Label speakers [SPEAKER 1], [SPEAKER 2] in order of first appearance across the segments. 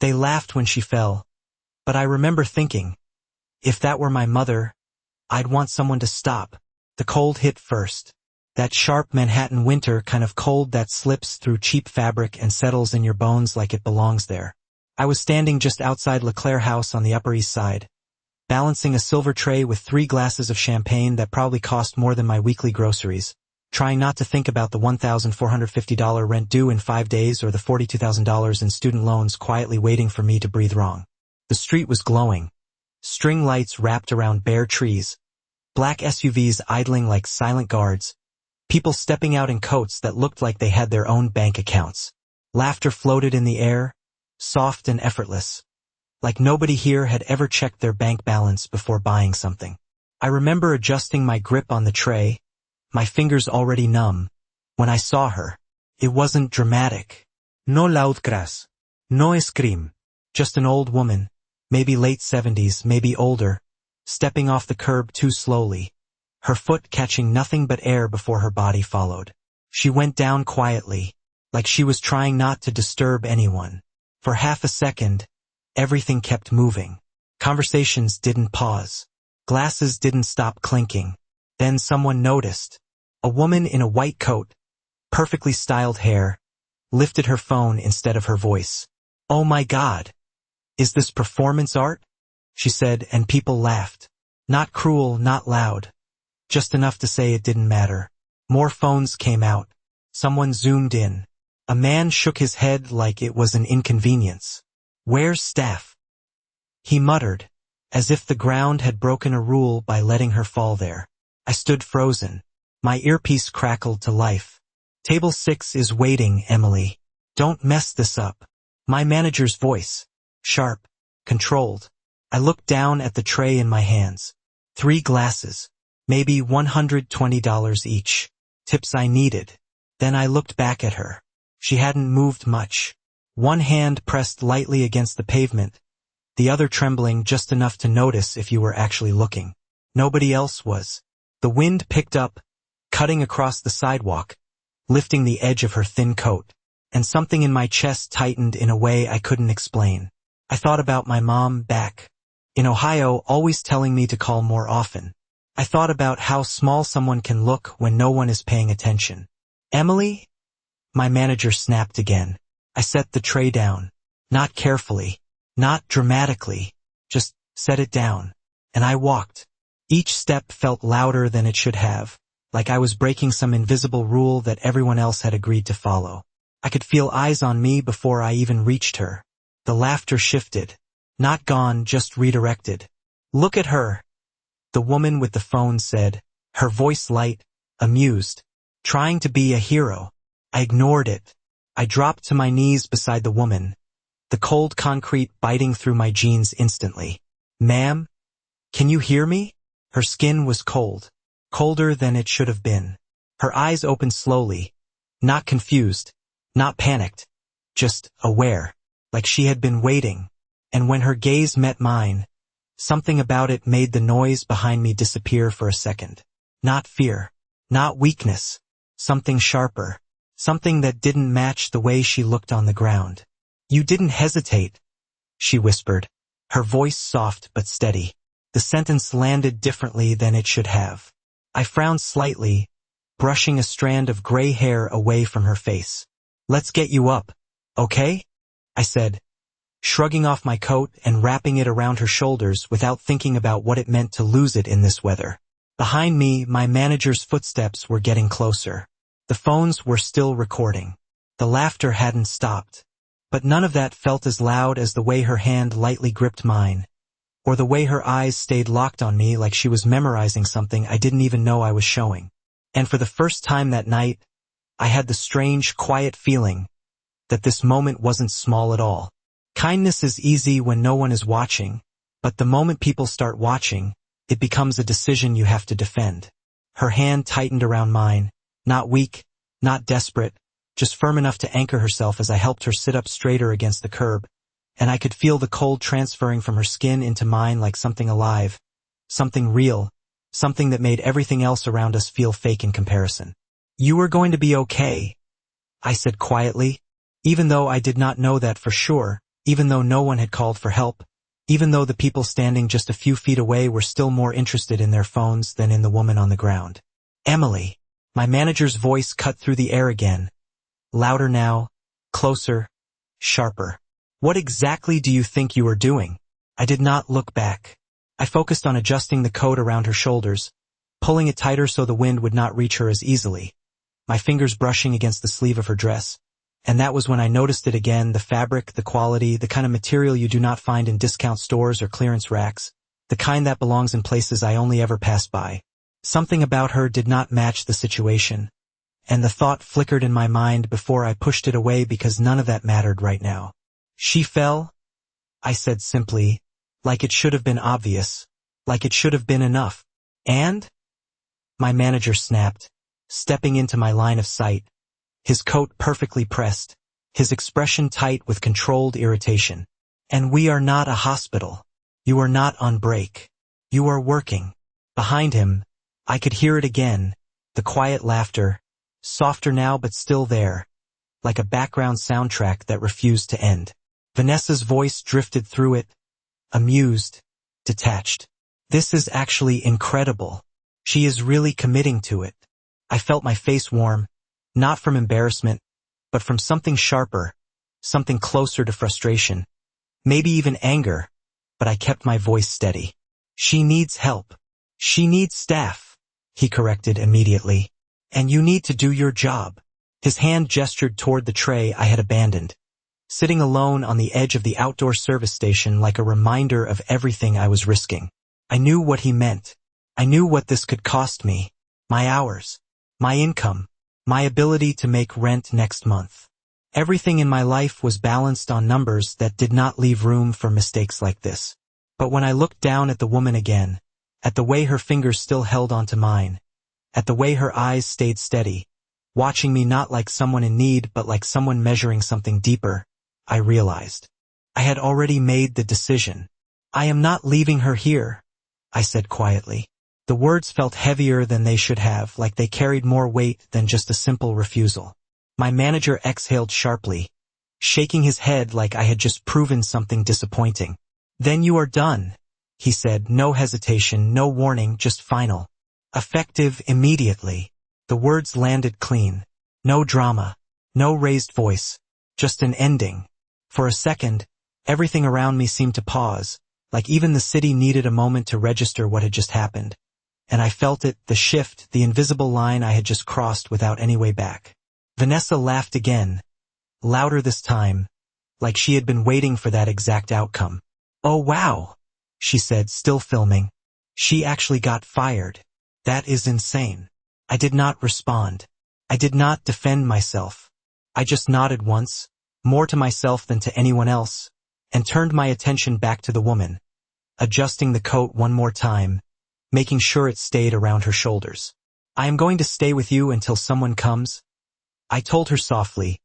[SPEAKER 1] They laughed when she fell, but I remember thinking, if that were my mother, I'd want someone to stop. The cold hit first. That sharp Manhattan winter kind of cold that slips through cheap fabric and settles in your bones like it belongs there. I was standing just outside LeClaire House on the Upper East Side, balancing a silver tray with 3 glasses of champagne that probably cost more than my weekly groceries, trying not to think about the $1,450 rent due in 5 days or the $42,000 in student loans quietly waiting for me to breathe wrong. The street was glowing. String lights wrapped around bare trees, black SUVs idling like silent guards, people stepping out in coats that looked like they had their own bank accounts. Laughter floated in the air, soft and effortless, like nobody here had ever checked their bank balance before buying something. I remember adjusting my grip on the tray, my fingers already numb, when I saw her. It wasn't dramatic. No loud crash. No scream. Just an old woman, maybe late 70s, maybe older, stepping off the curb too slowly, her foot catching nothing but air before her body followed. She went down quietly, like she was trying not to disturb anyone. For half a second, everything kept moving. Conversations didn't pause. Glasses didn't stop clinking. Then someone noticed. A woman in a white coat, perfectly styled hair, lifted her phone instead of her voice. "Oh my God! Is this performance art?" she said, and people laughed. Not cruel, not loud. Just enough to say it didn't matter. More phones came out. Someone zoomed in. A man shook his head like it was an inconvenience. "Where's Steph?" he muttered, as if the ground had broken a rule by letting her fall there. I stood frozen. My earpiece crackled to life. "Table 6 is waiting, Emily. Don't mess this up." My manager's voice. Sharp. Controlled. I looked down at the tray in my hands. 3 glasses. Maybe $120 each. Tips I needed. Then I looked back at her. She hadn't moved much. One hand pressed lightly against the pavement, the other trembling just enough to notice if you were actually looking. Nobody else was. The wind picked up, cutting across the sidewalk, lifting the edge of her thin coat, and something in my chest tightened in a way I couldn't explain. I thought about my mom back in Ohio, always telling me to call more often. I thought about how small someone can look when no one is paying attention. "Emily?" My manager snapped again. I set the tray down. Not carefully, not dramatically, just set it down. And I walked. Each step felt louder than it should have, like I was breaking some invisible rule that everyone else had agreed to follow. I could feel eyes on me before I even reached her. The laughter shifted. Not gone, just redirected. "Look at her," the woman with the phone said, her voice light, amused, trying to be a hero. I ignored it. I dropped to my knees beside the woman, the cold concrete biting through my jeans instantly. "Ma'am, can you hear me?" Her skin was cold, colder than it should have been. Her eyes opened slowly, not confused, not panicked, just aware, like she had been waiting. And when her gaze met mine, something about it made the noise behind me disappear for a second. Not fear, not weakness, something sharper, something that didn't match the way she looked on the ground. "You didn't hesitate," she whispered, her voice soft but steady. The sentence landed differently than it should have. I frowned slightly, brushing a strand of gray hair away from her face. "Let's get you up, okay?" I said, shrugging off my coat and wrapping it around her shoulders without thinking about what it meant to lose it in this weather. Behind me, my manager's footsteps were getting closer. The phones were still recording. The laughter hadn't stopped. But none of that felt as loud as the way her hand lightly gripped mine, or the way her eyes stayed locked on me like she was memorizing something I didn't even know I was showing. And for the first time that night, I had the strange, quiet feeling that this moment wasn't small at all. Kindness is easy when no one is watching, but the moment people start watching, it becomes a decision you have to defend. Her hand tightened around mine, not weak, not desperate, just firm enough to anchor herself as I helped her sit up straighter against the curb, and I could feel the cold transferring from her skin into mine like something alive, something real, something that made everything else around us feel fake in comparison. "You are going to be okay," I said quietly. Even though I did not know that for sure, even though no one had called for help, even though the people standing just a few feet away were still more interested in their phones than in the woman on the ground. Emily. My manager's voice cut through the air again. Louder now, closer, sharper. What exactly do you think you are doing? I did not look back. I focused on adjusting the coat around her shoulders, pulling it tighter so the wind would not reach her as easily, my fingers brushing against the sleeve of her dress. And that was when I noticed it again, the fabric, the quality, the kind of material you do not find in discount stores or clearance racks, the kind that belongs in places I only ever pass by. Something about her did not match the situation, and the thought flickered in my mind before I pushed it away because none of that mattered right now. She fell, I said simply, like it should have been obvious, like it should have been enough. And? My manager snapped, stepping into my line of sight, his coat perfectly pressed, his expression tight with controlled irritation. And we are not a hospital. You are not on break. You are working. Behind him, I could hear it again, the quiet laughter, softer now but still there, like a background soundtrack that refused to end. Vanessa's voice drifted through it, amused, detached. This is actually incredible. She is really committing to it. I felt my face warm, not from embarrassment, but from something sharper, something closer to frustration, maybe even anger, but I kept my voice steady. She needs help. She needs staff, he corrected immediately. And you need to do your job. His hand gestured toward the tray I had abandoned, sitting alone on the edge of the outdoor service station like a reminder of everything I was risking. I knew what he meant. I knew what this could cost me. My hours, my income, my ability to make rent next month. Everything in my life was balanced on numbers that did not leave room for mistakes like this. But when I looked down at the woman again, at the way her fingers still held onto mine, at the way her eyes stayed steady, watching me not like someone in need but like someone measuring something deeper, I realized. I had already made the decision. I am not leaving her here, I said quietly. The words felt heavier than they should have, like they carried more weight than just a simple refusal. My manager exhaled sharply, shaking his head like I had just proven something disappointing. Then you are done, he said, no hesitation, no warning, just final. Effective immediately. The words landed clean. No drama, no raised voice, just an ending. For a second, everything around me seemed to pause, like even the city needed a moment to register what had just happened. And I felt it, the shift, the invisible line I had just crossed without any way back. Vanessa laughed again, louder this time, like she had been waiting for that exact outcome. Oh wow, she said, still filming. She actually got fired. That is insane. I did not respond. I did not defend myself. I just nodded once, more to myself than to anyone else, and turned my attention back to the woman, adjusting the coat one more time, making sure it stayed around her shoulders. I am going to stay with you until someone comes, I told her softly,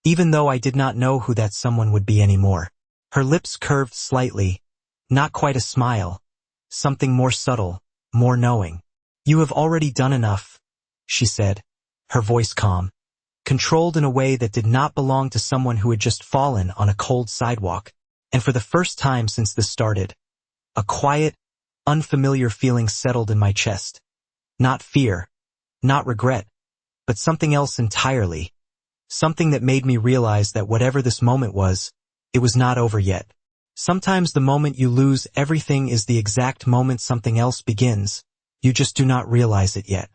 [SPEAKER 1] even though I did not know who that someone would be anymore. Her lips curved slightly, not quite a smile, something more subtle, more knowing. You have already done enough, she said, her voice calm, controlled in a way that did not belong to someone who had just fallen on a cold sidewalk. And for the first time since this started, a quiet, unfamiliar feeling settled in my chest. Not fear, not regret, but something else entirely. Something that made me realize that whatever this moment was, it was not over yet. Sometimes the moment you lose everything is the exact moment something else begins. You just do not realize it yet.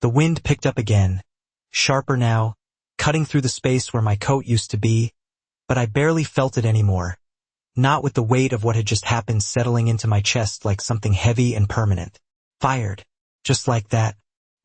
[SPEAKER 1] The wind picked up again, sharper now, cutting through the space where my coat used to be, but I barely felt it anymore. Not with the weight of what had just happened settling into my chest like something heavy and permanent. Fired. Just like that.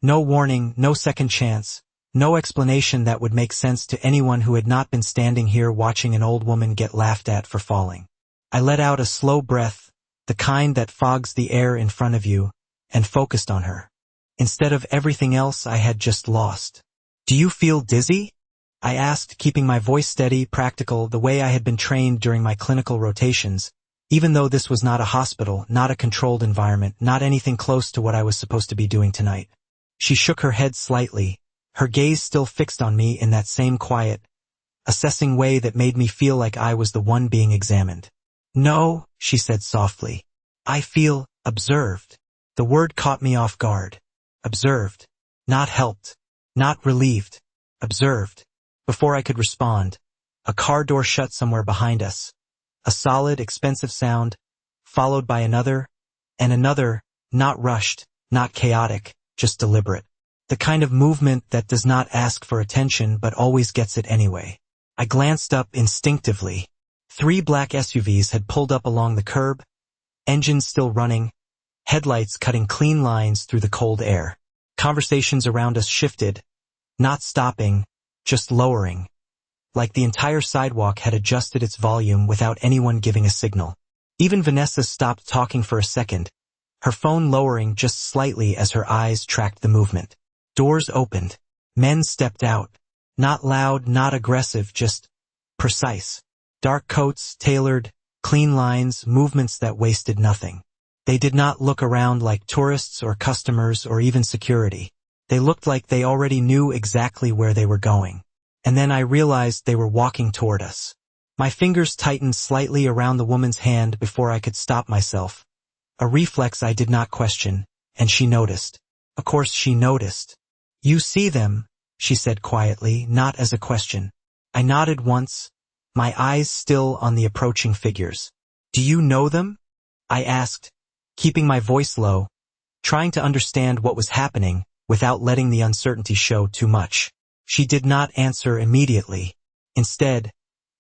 [SPEAKER 1] No warning, no second chance, no explanation that would make sense to anyone who had not been standing here watching an old woman get laughed at for falling. I let out a slow breath, the kind that fogs the air in front of you, and focused on her. Instead of everything else I had just lost. Do you feel dizzy? I asked, keeping my voice steady, practical, the way I had been trained during my clinical rotations, even though this was not a hospital, not a controlled environment, not anything close to what I was supposed to be doing tonight. She shook her head slightly, her gaze still fixed on me in that same quiet, assessing way that made me feel like I was the one being examined. No, she said softly. I feel observed. The word caught me off guard. Observed. Not helped. Not relieved. Observed. Before I could respond, a car door shut somewhere behind us. A solid, expensive sound, followed by another, and another, not rushed, not chaotic, just deliberate. The kind of movement that does not ask for attention but always gets it anyway. I glanced up instinctively. 3 black SUVs had pulled up along the curb, engines still running, headlights cutting clean lines through the cold air. Conversations around us shifted, not stopping, just lowering, like the entire sidewalk had adjusted its volume without anyone giving a signal. Even Vanessa stopped talking for a second, her phone lowering just slightly as her eyes tracked the movement. Doors opened. Men stepped out. Not loud, not aggressive, just precise. Dark coats, tailored, clean lines, movements that wasted nothing. They did not look around like tourists or customers or even security. They looked like they already knew exactly where they were going. And then I realized they were walking toward us. My fingers tightened slightly around the woman's hand before I could stop myself. A reflex I did not question, and she noticed. Of course she noticed. You see them, she said quietly, not as a question. I nodded once, my eyes still on the approaching figures. Do you know them? I asked, keeping my voice low, trying to understand what was happening without letting the uncertainty show too much. She did not answer immediately. Instead,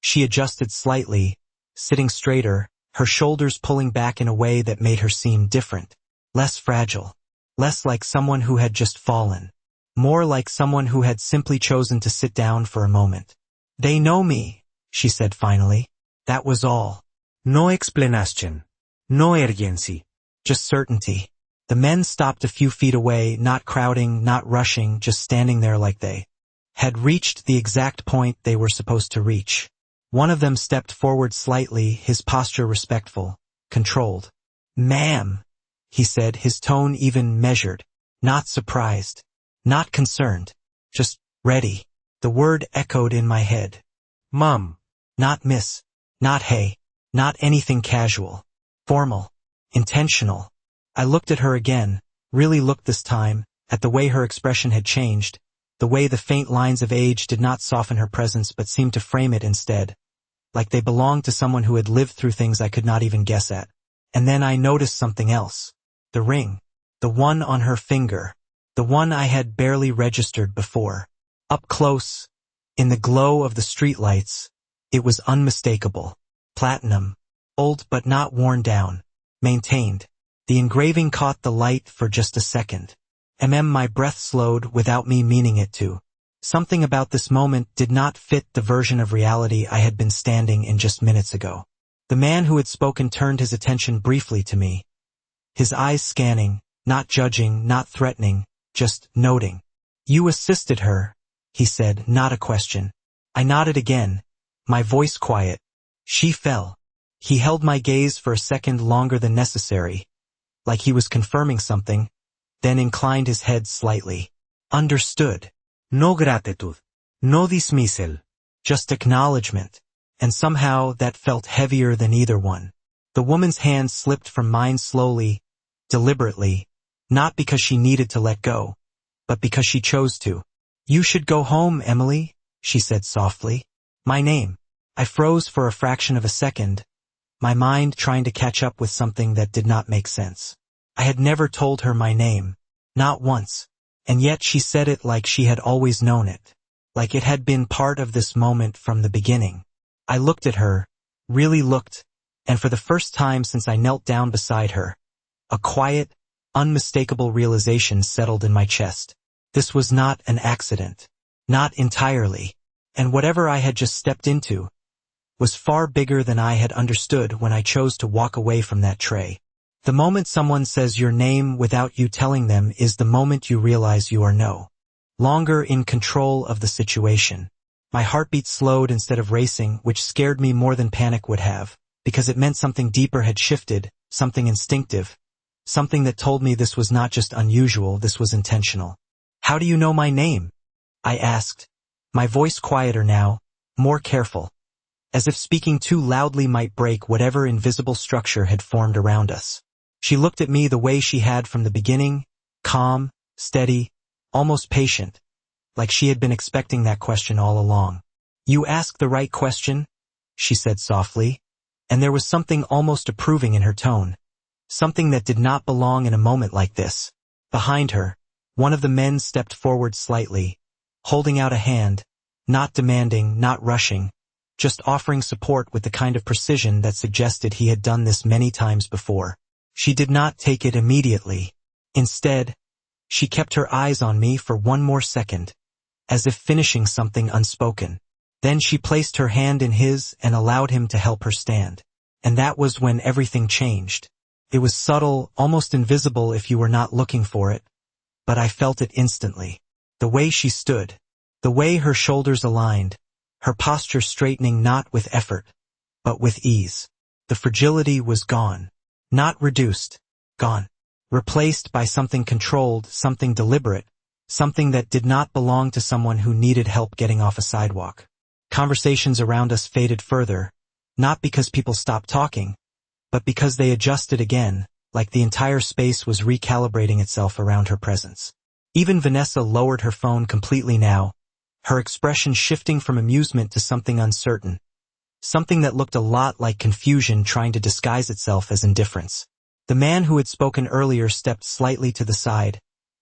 [SPEAKER 1] she adjusted slightly, sitting straighter, her shoulders pulling back in a way that made her seem different, less fragile, less like someone who had just fallen, more like someone who had simply chosen to sit down for a moment. They know me, she said finally. That was all.
[SPEAKER 2] No explanation. No urgency.
[SPEAKER 1] Just certainty. The men stopped a few feet away, not crowding, not rushing, just standing there like they had reached the exact point they were supposed to reach. One of them stepped forward slightly, his posture respectful, controlled. Ma'am, he said, his tone even measured, not surprised, not concerned, just ready. The word echoed in my head.
[SPEAKER 2] Mom.
[SPEAKER 1] Not miss, not hey, not anything casual, formal, intentional. I looked at her again, really looked this time, at the way her expression had changed, the way the faint lines of age did not soften her presence but seemed to frame it instead, like they belonged to someone who had lived through things I could not even guess at. And then I noticed something else. The ring. The one on her finger. The one I had barely registered before. Up close, in the glow of the streetlights, it was unmistakable. Platinum. Old but not worn down. Maintained. The engraving caught the light for just a second. My breath slowed without me meaning it to. Something about this moment did not fit the version of reality I had been standing in just minutes ago. The man who had spoken turned his attention briefly to me. His eyes scanning, not judging, not threatening, just noting. You assisted her, he said, not a question. I nodded again, my voice quiet. She fell. He held my gaze for a second longer than necessary, like he was confirming something, then inclined his head slightly. Understood.
[SPEAKER 2] No gratitude. No dismissal.
[SPEAKER 1] Just acknowledgement. And somehow that felt heavier than either one. The woman's hand slipped from mine slowly, deliberately, not because she needed to let go, but because she chose to. You should go home, Emily, she said softly. My name. I froze for a fraction of a second, my mind trying to catch up with something that did not make sense. I had never told her my name, not once, and yet she said it like she had always known it, like it had been part of this moment from the beginning. I looked at her, really looked, and for the first time since I knelt down beside her, a quiet, unmistakable realization settled in my chest. This was not an accident. Not entirely. And whatever I had just stepped into was far bigger than I had understood when I chose to walk away from that tray. The moment someone says your name without you telling them is the moment you realize you are no longer in control of the situation. My heartbeat slowed instead of racing, which scared me more than panic would have, because it meant something deeper had shifted, something instinctive, something that told me this was not just unusual, this was intentional. How do you know my name? I asked, my voice quieter now, more careful, as if speaking too loudly might break whatever invisible structure had formed around us. She looked at me the way she had from the beginning, calm, steady, almost patient, like she had been expecting that question all along. "You ask the right question," she said softly, and there was something almost approving in her tone, something that did not belong in a moment like this. Behind her, one of the men stepped forward slightly, holding out a hand, not demanding, not rushing, just offering support with the kind of precision that suggested he had done this many times before. She did not take it immediately. Instead, she kept her eyes on me for one more second, as if finishing something unspoken. Then she placed her hand in his and allowed him to help her stand. And that was when everything changed. It was subtle, almost invisible if you were not looking for it, but I felt it instantly. The way she stood, the way her shoulders aligned, her posture straightening not with effort, but with ease. The fragility was gone. Not reduced, gone. Replaced by something controlled, something deliberate, something that did not belong to someone who needed help getting off a sidewalk. Conversations around us faded further, not because people stopped talking, but because they adjusted again, like the entire space was recalibrating itself around her presence. Even Vanessa lowered her phone completely now, her expression shifting from amusement to something uncertain, something that looked a lot like confusion trying to disguise itself as indifference. The man who had spoken earlier stepped slightly to the side,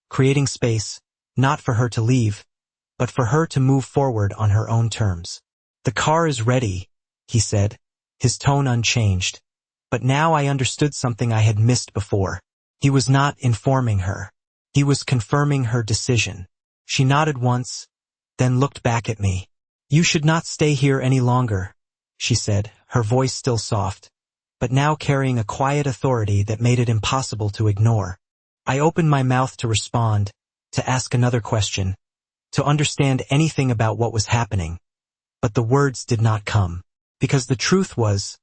[SPEAKER 1] creating space, not for her to leave, but for her to move forward on her own terms. "The car is ready," he said, his tone unchanged. But now I understood something I had missed before. He was not informing her. He was confirming her decision. She nodded once, then looked back at me. "You should not stay here any longer," she said, her voice still soft, but now carrying a quiet authority that made it impossible to ignore. I opened my mouth to respond, to ask another question, to understand anything about what was happening, but the words did not come, because the truth was,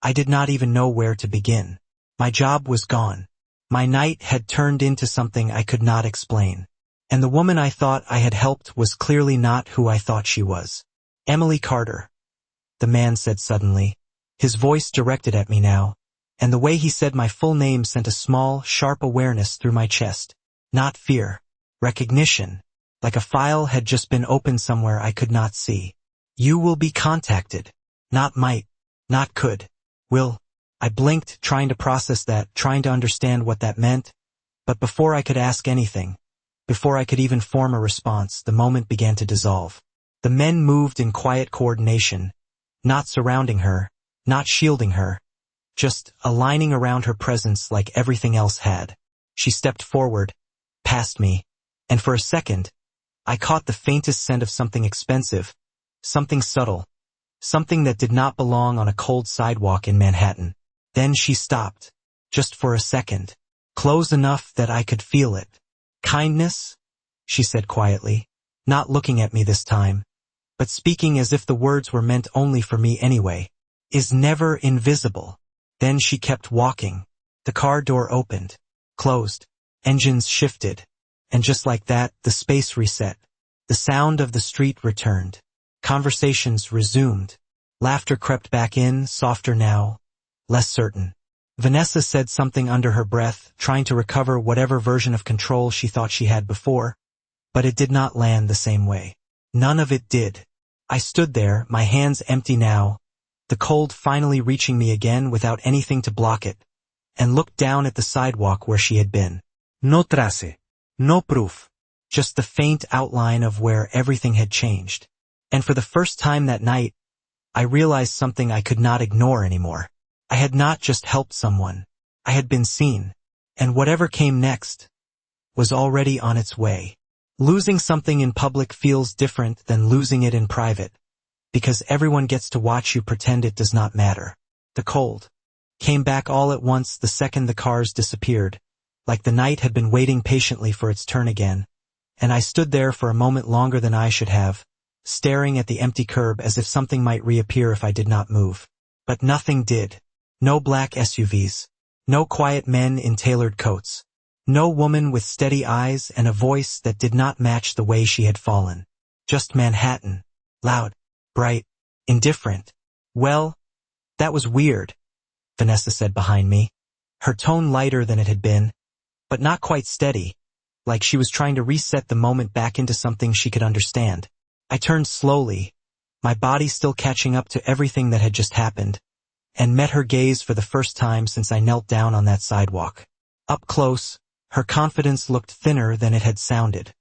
[SPEAKER 1] I did not even know where to begin. My job was gone. My night had turned into something I could not explain. And the woman I thought I had helped was clearly not who I thought she was. "Emily Carter," the man said suddenly, his voice directed at me now, and the way he said my full name sent a small, sharp awareness through my chest. Not fear. Recognition. Like a file had just been opened somewhere I could not see. "You will be contacted." Not might. Not could. Will. I blinked, trying to process that, trying to understand what that meant. But before I could ask anything, before I could even form a response, the moment began to dissolve. The men moved in quiet coordination, not surrounding her, not shielding her, just aligning around her presence like everything else had. She stepped forward, past me, and for a second, I caught the faintest scent of something expensive, something subtle, something that did not belong on a cold sidewalk in Manhattan. Then she stopped, just for a second, close enough that I could feel it. "Kindness?" she said quietly, not looking at me this time, but speaking as if the words were meant only for me anyway, "is never invisible." Then she kept walking. The car door opened, closed, engines shifted, and just like that, the space reset. The sound of the street returned. Conversations resumed. Laughter crept back in, softer now, less certain. Vanessa said something under her breath, trying to recover whatever version of control she thought she had before, but it did not land the same way. None of it did. I stood there, my hands empty now, the cold finally reaching me again without anything to block it, and looked down at the sidewalk where she had been. No trace. No proof. Just the faint outline of where everything had changed. And for the first time that night, I realized something I could not ignore anymore. I had not just helped someone. I had been seen. And whatever came next was already on its way. Losing something in public feels different than losing it in private, because everyone gets to watch you pretend it does not matter. The cold came back all at once the second the cars disappeared, like the night had been waiting patiently for its turn again, and I stood there for a moment longer than I should have, staring at the empty curb as if something might reappear if I did not move. But nothing did. No black SUVs. No quiet men in tailored coats. No woman with steady eyes and a voice that did not match the way she had fallen. Just Manhattan. Loud, bright, Indifferent. Well, that was weird, Vanessa said behind me, her tone lighter than it had been, but not quite steady, like she was trying to reset the moment back into something she could understand. I turned slowly, my body still catching up to everything that had just happened, and met her gaze for the first time since I knelt down on that sidewalk. Up close, her confidence looked thinner than it had sounded,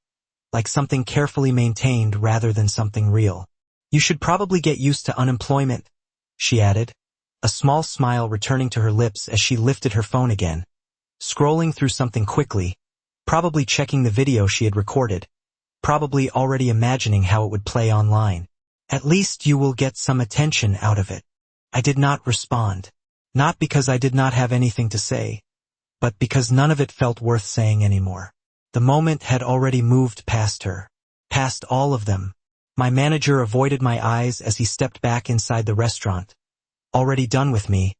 [SPEAKER 1] like something carefully maintained rather than something real. You should probably get used to unemployment, she added, a small smile returning to her lips as she lifted her phone again, scrolling through something quickly, probably checking the video she had recorded, probably already imagining how it would play online. At least you will get some attention out of it. I did not respond, not because I did not have anything to say, but because none of it felt worth saying anymore. The moment had already moved past her, past all of them. My manager avoided my eyes as he stepped back inside the restaurant, already done with me,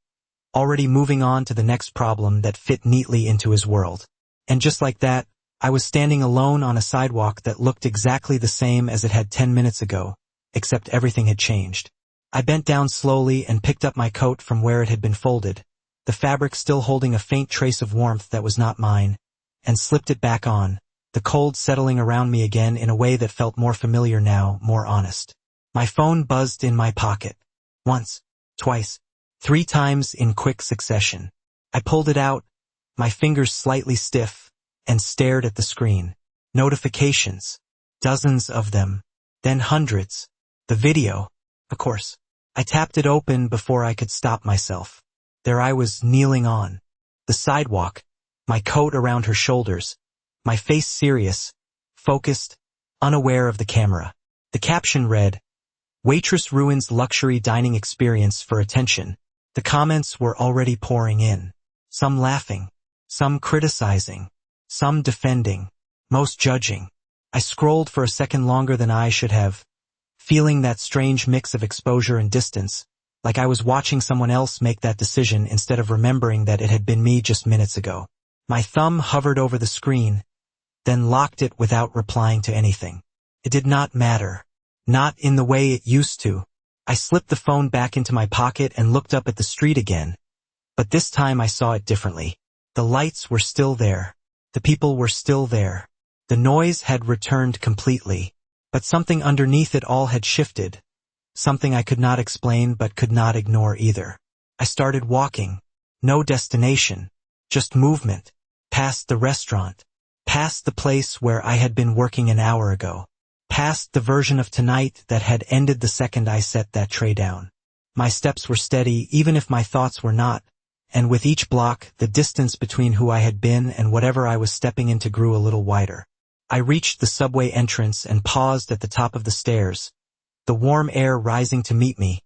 [SPEAKER 1] already moving on to the next problem that fit neatly into his world. And just like that, I was standing alone on a sidewalk that looked exactly the same as it had 10 minutes ago, except everything had changed. I bent down slowly and picked up my coat from where it had been folded, the fabric still holding a faint trace of warmth that was not mine, and slipped it back on, the cold settling around me again in a way that felt more familiar now, more honest. My phone buzzed in my pocket. Once, twice, 3 times in quick succession. I pulled it out, my fingers slightly stiff, and stared at the screen. Notifications. Dozens of them. Then hundreds. The video. Of course. I tapped it open before I could stop myself. There I was, kneeling on the sidewalk, my coat around her shoulders, my face serious, focused, unaware of the camera. The caption read, "Waitress ruins luxury dining experience for attention." The comments were already pouring in, some laughing, some criticizing, some defending, most judging. I scrolled for a second longer than I should have, feeling that strange mix of exposure and distance, like I was watching someone else make that decision instead of remembering that it had been me just minutes ago. My thumb hovered over the screen, then locked it without replying to anything. It did not matter. Not in the way it used to. I slipped the phone back into my pocket and looked up at the street again. But this time I saw it differently. The lights were still there. The people were still there. The noise had returned completely. But something underneath it all had shifted. Something I could not explain but could not ignore either. I started walking. No destination. Just movement. Past the restaurant. Past the place where I had been working an hour ago. Past the version of tonight that had ended the second I set that tray down. My steps were steady even if my thoughts were not, and with each block, the distance between who I had been and whatever I was stepping into grew a little wider. I reached the subway entrance and paused at the top of the stairs, the warm air rising to meet me,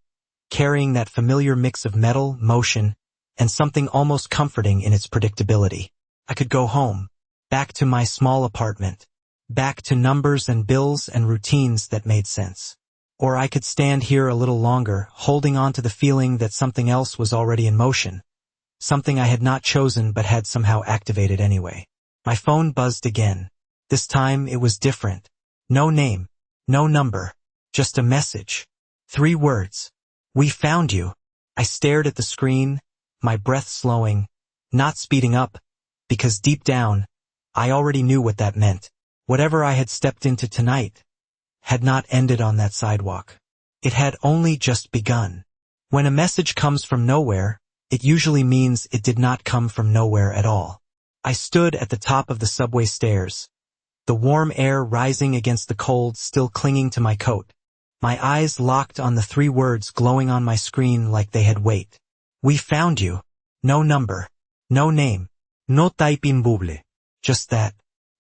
[SPEAKER 1] carrying that familiar mix of metal, motion, and something almost comforting in its predictability. I could go home, back to my small apartment, back to numbers and bills and routines that made sense. Or I could stand here a little longer, holding on to the feeling that something else was already in motion, something I had not chosen but had somehow activated anyway. My phone buzzed again. This time it was different. No name, no number, just a message. 3 words. "We found you." I stared at the screen, my breath slowing, not speeding up, because deep down, I already knew what that meant. Whatever I had stepped into tonight had not ended on that sidewalk. It had only just begun. When a message comes from nowhere, it usually means it did not come from nowhere at all. I stood at the top of the subway stairs, the warm air rising against the cold still clinging to my coat, my eyes locked on the 3 words glowing on my screen like they had weight. "We found you." No number, no name, no type in buble. Just that.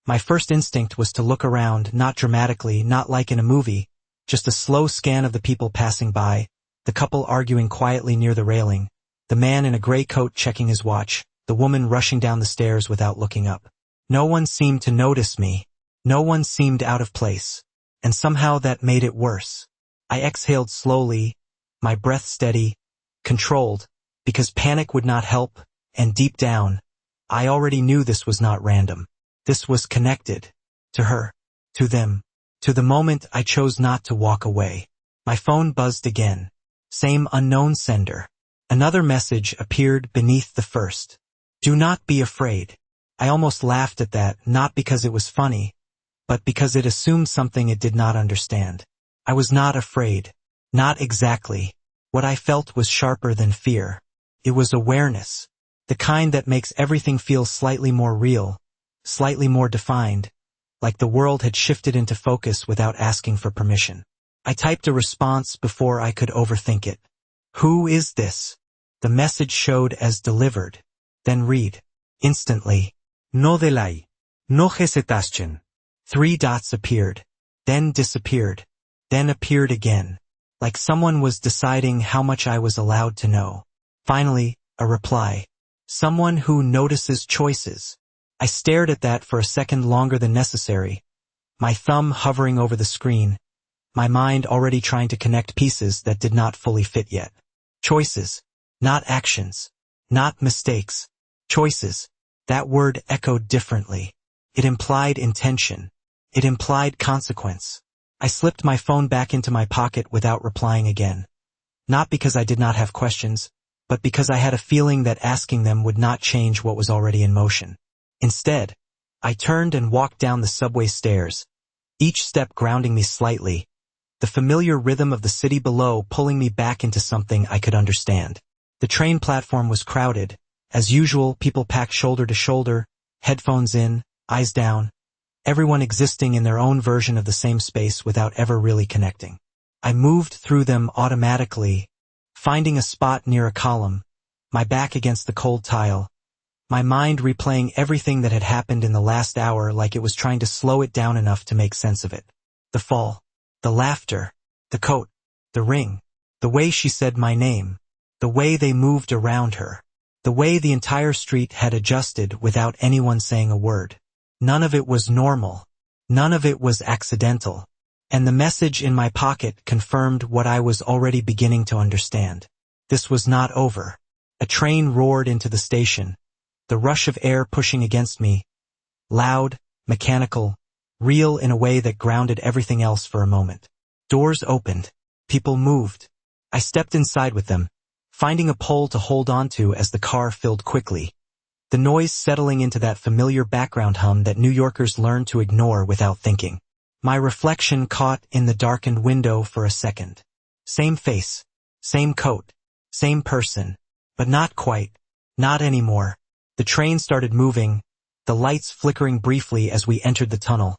[SPEAKER 1] My first instinct was to look around, not dramatically, not like in a movie, just a slow scan of the people passing by, the couple arguing quietly near the railing, the man in a gray coat checking his watch, the woman rushing down the stairs without looking up. No one seemed to notice me. No one seemed out of place. And somehow that made it worse. I exhaled slowly, my breath steady, controlled, because panic would not help, and deep down, I already knew this was not random. This was connected. To her. To them. To the moment I chose not to walk away. My phone buzzed again. Same unknown sender. Another message appeared beneath the first. Do not be afraid. I almost laughed at that, not because it was funny, but because it assumed something it did not understand. I was not afraid. Not exactly. What I felt was sharper than fear. It was awareness. The kind that makes everything feel slightly more real, slightly more defined, like the world had shifted into focus without asking for permission. I typed a response before I could overthink it. Who is this? The message showed as delivered. Then read. Instantly.
[SPEAKER 2] No delay. No hesitation.
[SPEAKER 1] 3 dots appeared. Then disappeared. Then appeared again. Like someone was deciding how much I was allowed to know. Finally, a reply. Someone who notices choices. I stared at that for a second longer than necessary, my thumb hovering over the screen, my mind already trying to connect pieces that did not fully fit yet. Choices, not actions, not mistakes. Choices. That word echoed differently. It implied intention. It implied consequence. I slipped my phone back into my pocket without replying again. Not because I did not have questions, but because I had a feeling that asking them would not change what was already in motion. Instead, I turned and walked down the subway stairs, each step grounding me slightly, the familiar rhythm of the city below pulling me back into something I could understand. The train platform was crowded. As usual, people packed shoulder to shoulder, headphones in, eyes down, everyone existing in their own version of the same space without ever really connecting. I moved through them automatically, finding a spot near a column, my back against the cold tile, my mind replaying everything that had happened in the last hour like it was trying to slow it down enough to make sense of it. The fall, the laughter, the coat, the ring, the way she said my name, the way they moved around her, the way the entire street had adjusted without anyone saying a word. None of it was normal. None of it was accidental. And the message in my pocket confirmed what I was already beginning to understand. This was not over. A train roared into the station, the rush of air pushing against me, loud, mechanical, real in a way that grounded everything else for a moment. Doors opened. People moved. I stepped inside with them, finding a pole to hold onto as the car filled quickly, the noise settling into that familiar background hum that New Yorkers learn to ignore without thinking. My reflection caught in the darkened window for a second. Same face, same coat, same person, but not quite, not anymore. The train started moving, the lights flickering briefly as we entered the tunnel,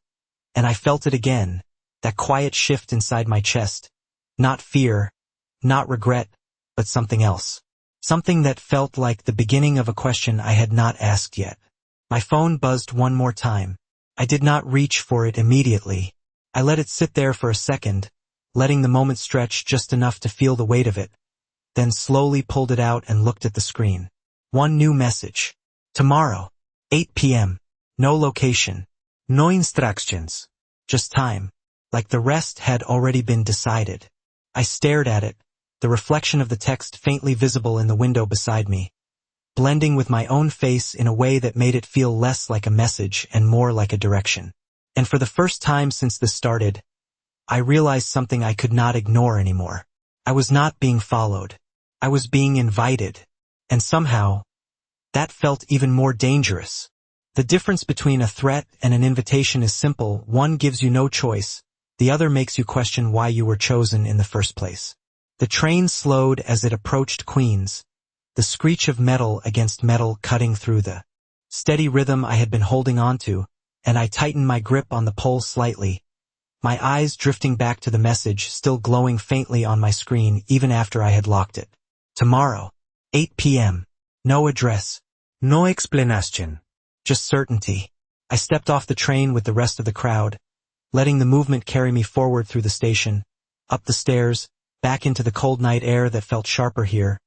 [SPEAKER 1] and I felt it again, that quiet shift inside my chest. Not fear, not regret, but something else. Something that felt like the beginning of a question I had not asked yet. My phone buzzed one more time. I did not reach for it immediately. I let it sit there for a second, letting the moment stretch just enough to feel the weight of it, then slowly pulled it out and looked at the screen. One new message. Tomorrow, 8 p.m. No location.
[SPEAKER 2] No instructions.
[SPEAKER 1] Just time. Like the rest had already been decided. I stared at it, the reflection of the text faintly visible in the window beside me, blending with my own face in a way that made it feel less like a message and more like a direction. And for the first time since this started, I realized something I could not ignore anymore. I was not being followed. I was being invited. And somehow, that felt even more dangerous. The difference between a threat and an invitation is simple. One gives you no choice. The other makes you question why you were chosen in the first place. The train slowed as it approached Queens, the screech of metal against metal cutting through the steady rhythm I had been holding onto, and I tightened my grip on the pole slightly, my eyes drifting back to the message still glowing faintly on my screen even after I had locked it. Tomorrow, 8 p.m. No address.
[SPEAKER 2] No explanation.
[SPEAKER 1] Just certainty. I stepped off the train with the rest of the crowd, letting the movement carry me forward through the station, up the stairs, back into the cold night air that felt sharper here,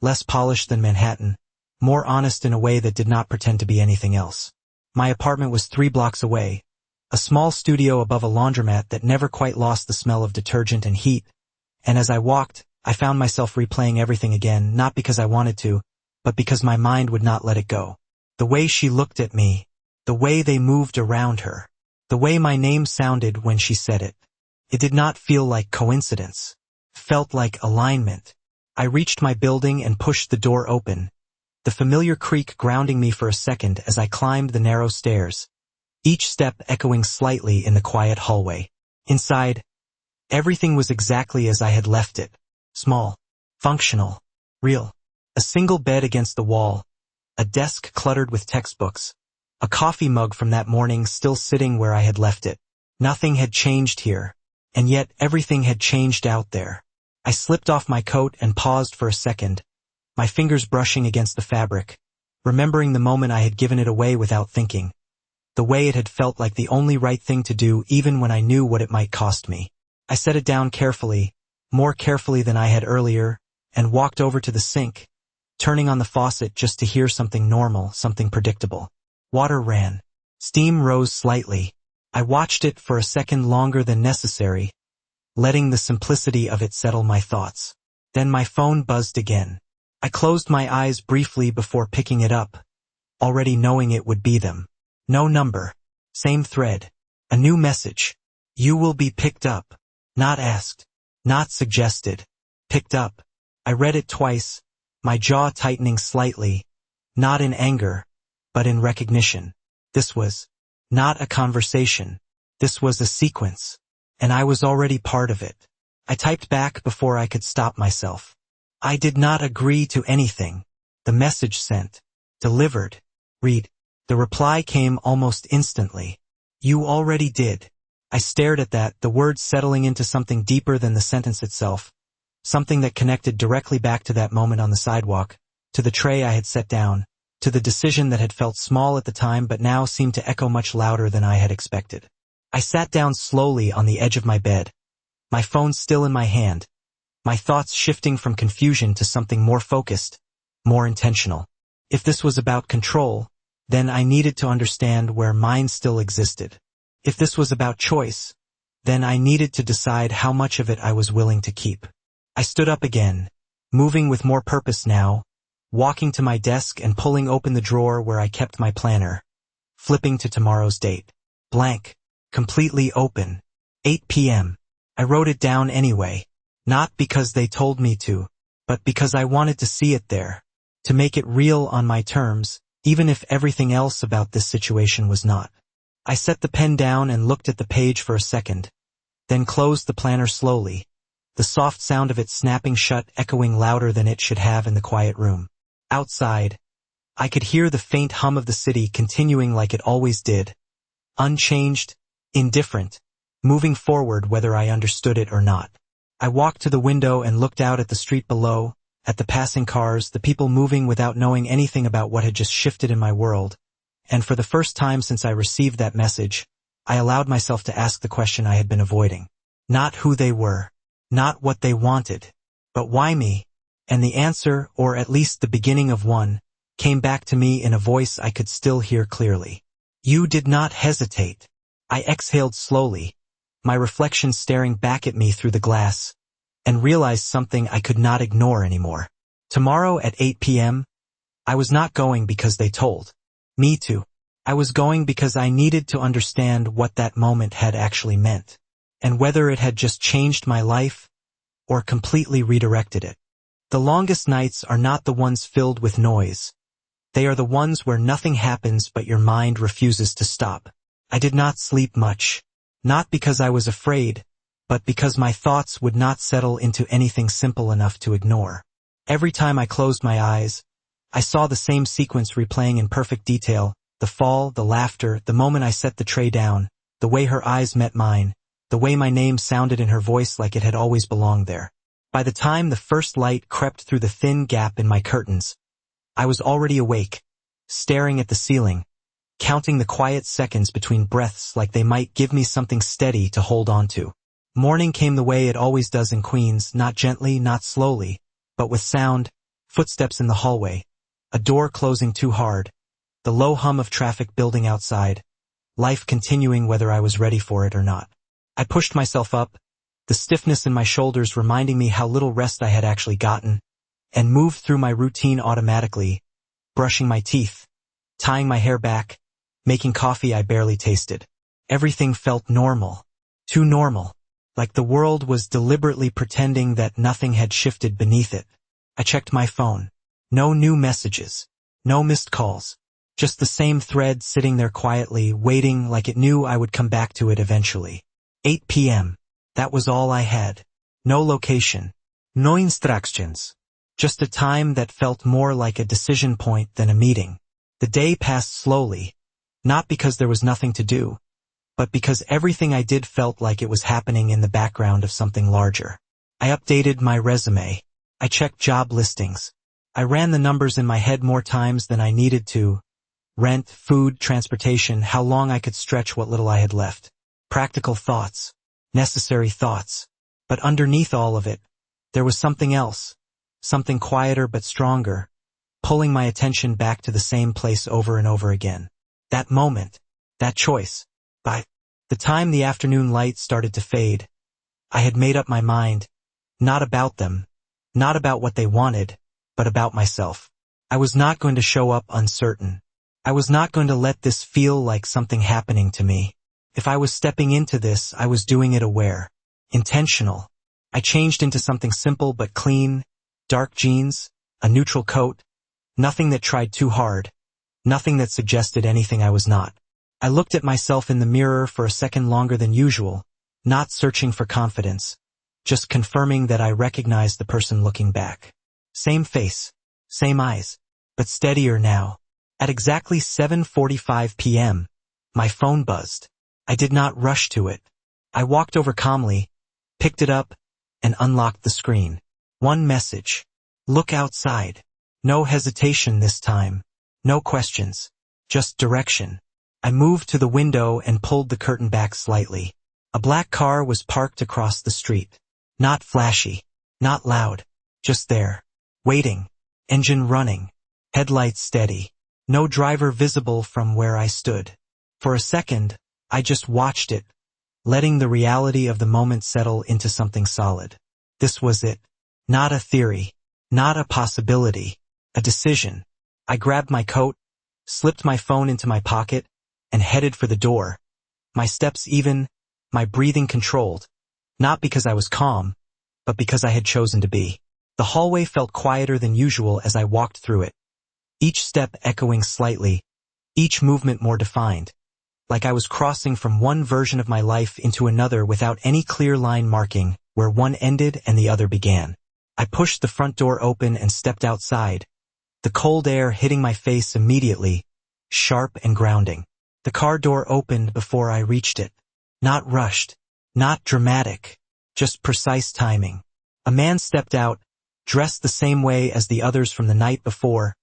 [SPEAKER 1] less polished than Manhattan, more honest in a way that did not pretend to be anything else. My apartment was 3 blocks away, a small studio above a laundromat that never quite lost the smell of detergent and heat, and as I walked, I found myself replaying everything again, not because I wanted to, but because my mind would not let it go. The way she looked at me, the way they moved around her, the way my name sounded when she said it. It did not feel like coincidence. Felt like alignment. I reached my building and pushed the door open, the familiar creak grounding me for a second as I climbed the narrow stairs, each step echoing slightly in the quiet hallway. Inside, everything was exactly as I had left it. Small, functional, real. A single bed against the wall, a desk cluttered with textbooks, a coffee mug from that morning still sitting where I had left it. Nothing had changed here, and yet everything had changed out there. I slipped off my coat and paused for a second, my fingers brushing against the fabric, remembering the moment I had given it away without thinking, the way it had felt like the only right thing to do even when I knew what it might cost me. I set it down carefully, more carefully than I had earlier, and walked over to the sink, turning on the faucet just to hear something normal, something predictable. Water ran. Steam rose slightly. I watched it for a second longer than necessary, letting the simplicity of it settle my thoughts. Then my phone buzzed again. I closed my eyes briefly before picking it up, already knowing it would be them. No number. Same thread. A new message. You will be picked up. Not asked. Not suggested. Picked up. I read it twice, my jaw tightening slightly, not in anger, but in recognition. This was not a conversation. This was a sequence, and I was already part of it. I typed back before I could stop myself. I did not agree to anything. The message sent. Delivered. Read. The reply came almost instantly. You already did. I stared at that, the words settling into something deeper than the sentence itself, something that connected directly back to that moment on the sidewalk, to the tray I had set down, to the decision that had felt small at the time but now seemed to echo much louder than I had expected. I sat down slowly on the edge of my bed, my phone still in my hand, my thoughts shifting from confusion to something more focused, more intentional. If this was about control, then I needed to understand where mine still existed. If this was about choice, then I needed to decide how much of it I was willing to keep. I stood up again, moving with more purpose now, walking to my desk and pulling open the drawer where I kept my planner, flipping to tomorrow's date. Blank, completely open. 8 p.m. I wrote it down anyway, not because they told me to, but because I wanted to see it there, to make it real on my terms, even if everything else about this situation was not. I set the pen down and looked at the page for a second, then closed the planner slowly, the soft sound of it snapping shut echoing louder than it should have in the quiet room. Outside, I could hear the faint hum of the city continuing like it always did, unchanged, indifferent, moving forward whether I understood it or not. I walked to the window and looked out at the street below, at the passing cars, the people moving without knowing anything about what had just shifted in my world. And for the first time since I received that message, I allowed myself to ask the question I had been avoiding. Not who they were, not what they wanted, but why me? And the answer, or at least the beginning of one, came back to me in a voice I could still hear clearly. You did not hesitate. I exhaled slowly, my reflection staring back at me through the glass, and realized something I could not ignore anymore. Tomorrow at 8 p.m., I was not going because they told me to. I was going because I needed to understand what that moment had actually meant, and whether it had just changed my life or completely redirected it. The longest nights are not the ones filled with noise. They are the ones where nothing happens but your mind refuses to stop. I did not sleep much, not because I was afraid, but because my thoughts would not settle into anything simple enough to ignore. Every time I closed my eyes, I saw the same sequence replaying in perfect detail, the fall, the laughter, the moment I set the tray down, the way her eyes met mine, the way my name sounded in her voice like it had always belonged there. By the time the first light crept through the thin gap in my curtains, I was already awake, staring at the ceiling, counting the quiet seconds between breaths like they might give me something steady to hold on to. Morning came the way it always does in Queens, not gently, not slowly, but with sound, footsteps in the hallway, a door closing too hard, the low hum of traffic building outside, life continuing whether I was ready for it or not. I pushed myself up, the stiffness in my shoulders reminding me how little rest I had actually gotten, and moved through my routine automatically, brushing my teeth, tying my hair back, making coffee I barely tasted. Everything felt normal. Too normal. like the world was deliberately pretending that nothing had shifted beneath it. I checked my phone. No new messages. No missed calls. Just the same thread sitting there quietly, waiting like it knew I would come back to it eventually. 8 p.m. That was all I had. No location.
[SPEAKER 2] No instructions.
[SPEAKER 1] Just a time that felt more like a decision point than a meeting. The day passed slowly, not because there was nothing to do, but because everything I did felt like it was happening in the background of something larger. I updated my resume. I checked job listings. I ran the numbers in my head more times than I needed to. Rent, food, transportation, how long I could stretch what little I had left. Practical thoughts. Necessary thoughts. But underneath all of it, there was something else. Something quieter but stronger, pulling my attention back to the same place over and over again. That moment, that choice. By the time the afternoon light started to fade, I had made up my mind, not about them, not about what they wanted, but about myself. I was not going to show up uncertain. I was not going to let this feel like something happening to me. If I was stepping into this, I was doing it aware, intentional. I changed into something simple but clean. Dark jeans, a neutral coat, nothing that tried too hard, nothing that suggested anything I was not. I looked at myself in the mirror for a second longer than usual, not searching for confidence, just confirming that I recognized the person looking back. Same face, same eyes, but steadier now. At exactly 7:45 p.m., my phone buzzed. I did not rush to it. I walked over calmly, picked it up, and unlocked the screen. One message. Look outside. No hesitation this time. No questions. Just direction. I moved to the window and pulled the curtain back slightly. A black car was parked across the street. Not flashy. Not loud. Just there. Waiting. Engine running. Headlights steady. No driver visible from where I stood. For a second, I just watched it, letting the reality of the moment settle into something solid. This was it. Not a theory, not a possibility, a decision. I grabbed my coat, slipped my phone into my pocket, and headed for the door. My steps even, my breathing controlled, not because I was calm, but because I had chosen to be. The hallway felt quieter than usual as I walked through it, each step echoing slightly, each movement more defined, like I was crossing from one version of my life into another without any clear line marking where one ended and the other began. I pushed the front door open and stepped outside, the cold air hitting my face immediately, sharp and grounding. The car door opened before I reached it. Not rushed, not dramatic, just precise timing. A man stepped out, dressed the same way as the others from the night before.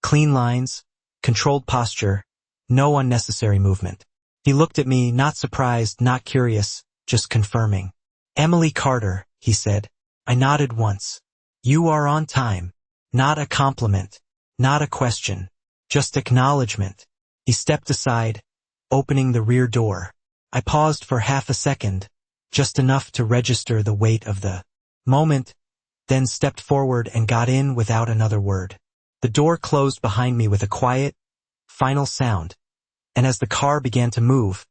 [SPEAKER 1] Clean lines, controlled posture, no unnecessary movement. He looked at me, not surprised, not curious, just confirming. "Emily Carter," he said. I nodded once. "You are on time." Not a compliment, not a question, just acknowledgement. He stepped aside, opening the rear door. I paused for half a second, just enough to register the weight of the moment, then stepped forward and got in without another word. The door closed behind me with a quiet, final sound, and as the car began to move,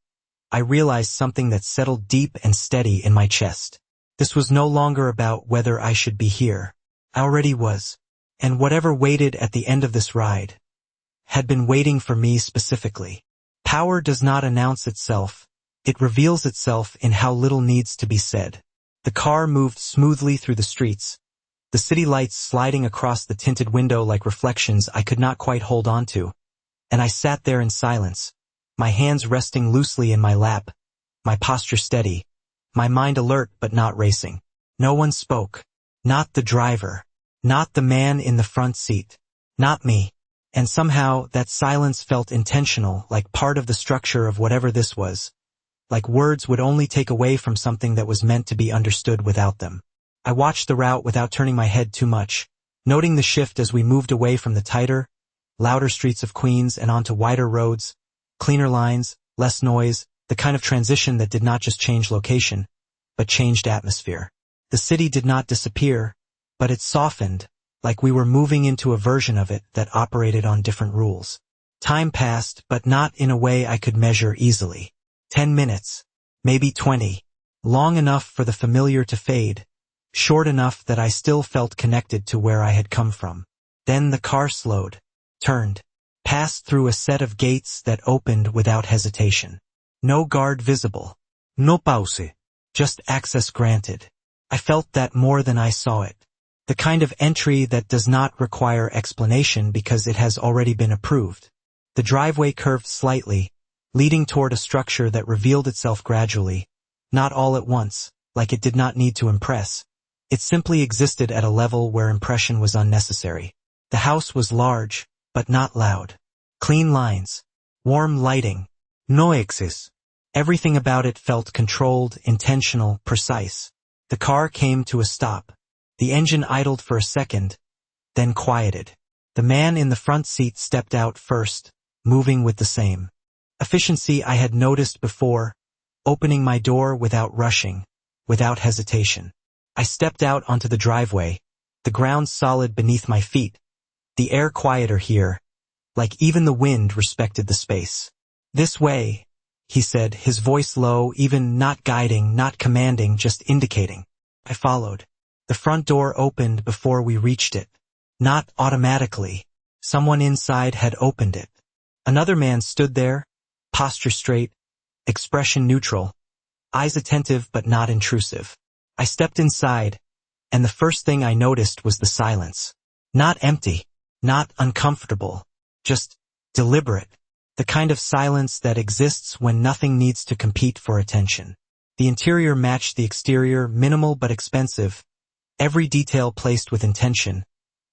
[SPEAKER 1] I realized something that settled deep and steady in my chest. This was no longer about whether I should be here. I already was, and whatever waited at the end of this ride had been waiting for me specifically. Power does not announce itself, it reveals itself in how little needs to be said. The car moved smoothly through the streets, the city lights sliding across the tinted window like reflections I could not quite hold on to, and I sat there in silence, my hands resting loosely in my lap, my posture steady, my mind alert but not racing. No one spoke. Not the driver. Not the man in the front seat. Not me. And somehow that silence felt intentional, like part of the structure of whatever this was. Like words would only take away from something that was meant to be understood without them. I watched the route without turning my head too much, noting the shift as we moved away from the tighter, louder streets of Queens and onto wider roads, cleaner lines, less noise, the kind of transition that did not just change location, but changed atmosphere. The city did not disappear, but it softened, like we were moving into a version of it that operated on different rules. Time passed, but not in a way I could measure easily. 10 minutes, maybe 20. long enough for the familiar to fade, short enough that I still felt connected to where I had come from. Then the car slowed, turned, passed through a set of gates that opened without hesitation. No guard visible.
[SPEAKER 2] No pause.
[SPEAKER 1] Just access granted. I felt that more than I saw it. The kind of entry that does not require explanation because it has already been approved. The driveway curved slightly, leading toward a structure that revealed itself gradually, not all at once, like it did not need to impress. It simply existed at a level where impression was unnecessary. The house was large, but not loud. Clean lines. Warm lighting.
[SPEAKER 2] No excess.
[SPEAKER 1] Everything about it felt controlled, intentional, precise. The car came to a stop. The engine idled for a second, then quieted. The man in the front seat stepped out first, moving with the same efficiency I had noticed before, opening my door without rushing, without hesitation. I stepped out onto the driveway, the ground solid beneath my feet, the air quieter here, like even the wind respected the space. "This way," he said, his voice low, even not guiding, not commanding, just indicating. I followed. The front door opened before we reached it. Not automatically. Someone inside had opened it. Another man stood there, posture straight, expression neutral, eyes attentive but not intrusive. I stepped inside, and the first thing I noticed was the silence. Not empty, not uncomfortable, just deliberate. The kind of silence that exists when nothing needs to compete for attention. The interior matched the exterior, minimal but expensive, every detail placed with intention,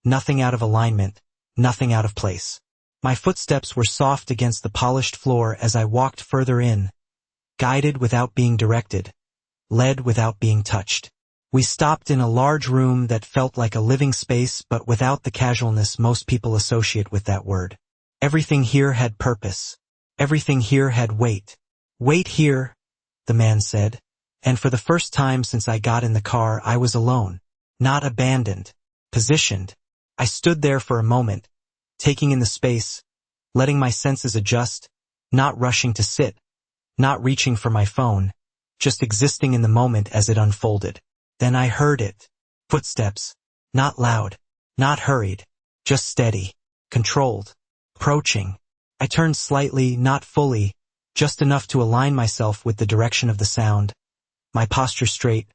[SPEAKER 1] nothing out of alignment, nothing out of place. My footsteps were soft against the polished floor as I walked further in, guided without being directed, led without being touched. We stopped in a large room that felt like a living space but without the casualness most people associate with that word. Everything here had purpose. Everything here had weight. "Wait here," the man said, and for the first time since I got in the car I was alone, not abandoned, positioned. I stood there for a moment, taking in the space, letting my senses adjust, not rushing to sit, not reaching for my phone, just existing in the moment as it unfolded. Then I heard it. Footsteps. Not loud, not hurried, just steady, controlled, approaching. I turned slightly, not fully, just enough to align myself with the direction of the sound, my posture straight,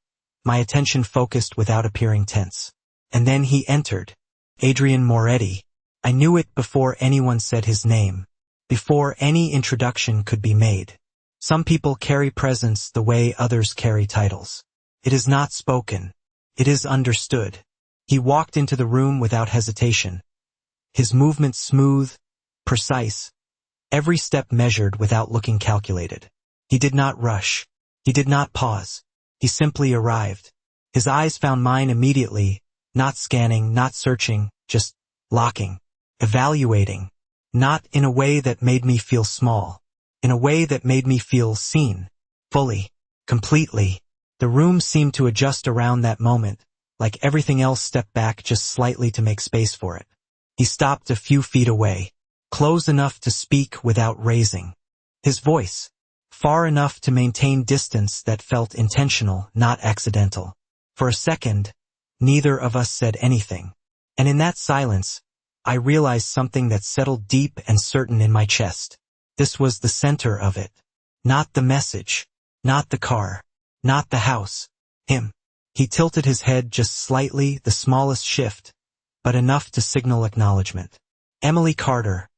[SPEAKER 1] my attention focused without appearing tense. And then he entered. Adrian Moretti. I knew it before anyone said his name, before any introduction could be made. Some people carry presence the way others carry titles. It is not spoken. It is understood. He walked into the room without hesitation. His movements smooth, precise, every step measured without looking calculated. He did not rush. He did not pause. He simply arrived. His eyes found mine immediately, not scanning, not searching, just locking, evaluating, not in a way that made me feel small, in a way that made me feel seen, fully, completely. The room seemed to adjust around that moment, like everything else stepped back just slightly to make space for it. He stopped a few feet away, close enough to speak without raising. His voice, far enough to maintain distance that felt intentional, not accidental. For a second, neither of us said anything. And in that silence, I realized something that settled deep and certain in my chest. This was the center of it. Not the message, not the car, not the house. Him. He tilted his head just slightly, the smallest shift, but enough to signal acknowledgement. "Emily Carter,"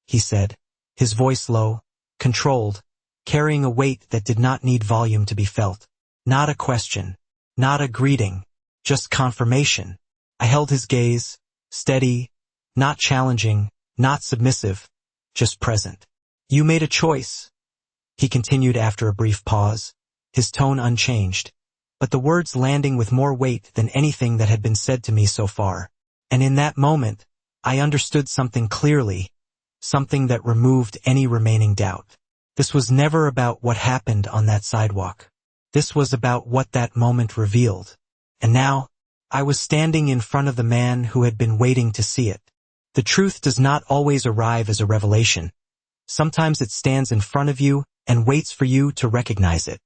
[SPEAKER 1] he said, his voice low, controlled, carrying a weight that did not need volume to be felt. Not a question, not a greeting, just confirmation. I held his gaze, steady, not challenging, not submissive, just present. "You made a choice," he continued after a brief pause, his tone unchanged, but the words landing with more weight than anything that had been said to me so far. And in that moment, I understood something clearly, something that removed any remaining doubt. This was never about what happened on that sidewalk. This was about what that moment revealed. And now, I was standing in front of the man who had been waiting to see it. The truth does not always arrive as a revelation. Sometimes it stands in front of you and waits for you to recognize it.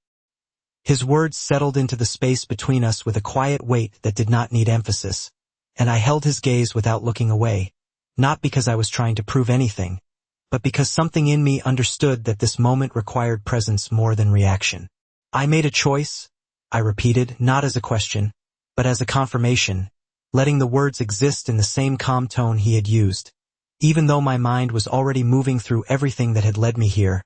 [SPEAKER 1] His words settled into the space between us with a quiet weight that did not need emphasis, and I held his gaze without looking away, not because I was trying to prove anything, but because something in me understood that this moment required presence more than reaction. I made a choice, I repeated, not as a question, but as a confirmation, letting the words exist in the same calm tone he had used, even though my mind was already moving through everything that had led me here,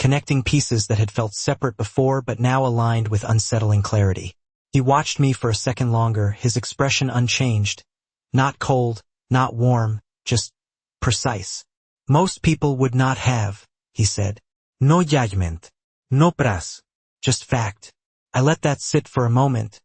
[SPEAKER 1] connecting pieces that had felt separate before but now aligned with unsettling clarity. He watched me for a second longer, his expression unchanged, not cold, not warm, just precise. Most people would not have, he said.
[SPEAKER 2] No judgment. No pras.
[SPEAKER 1] Just fact. I let that sit for a moment,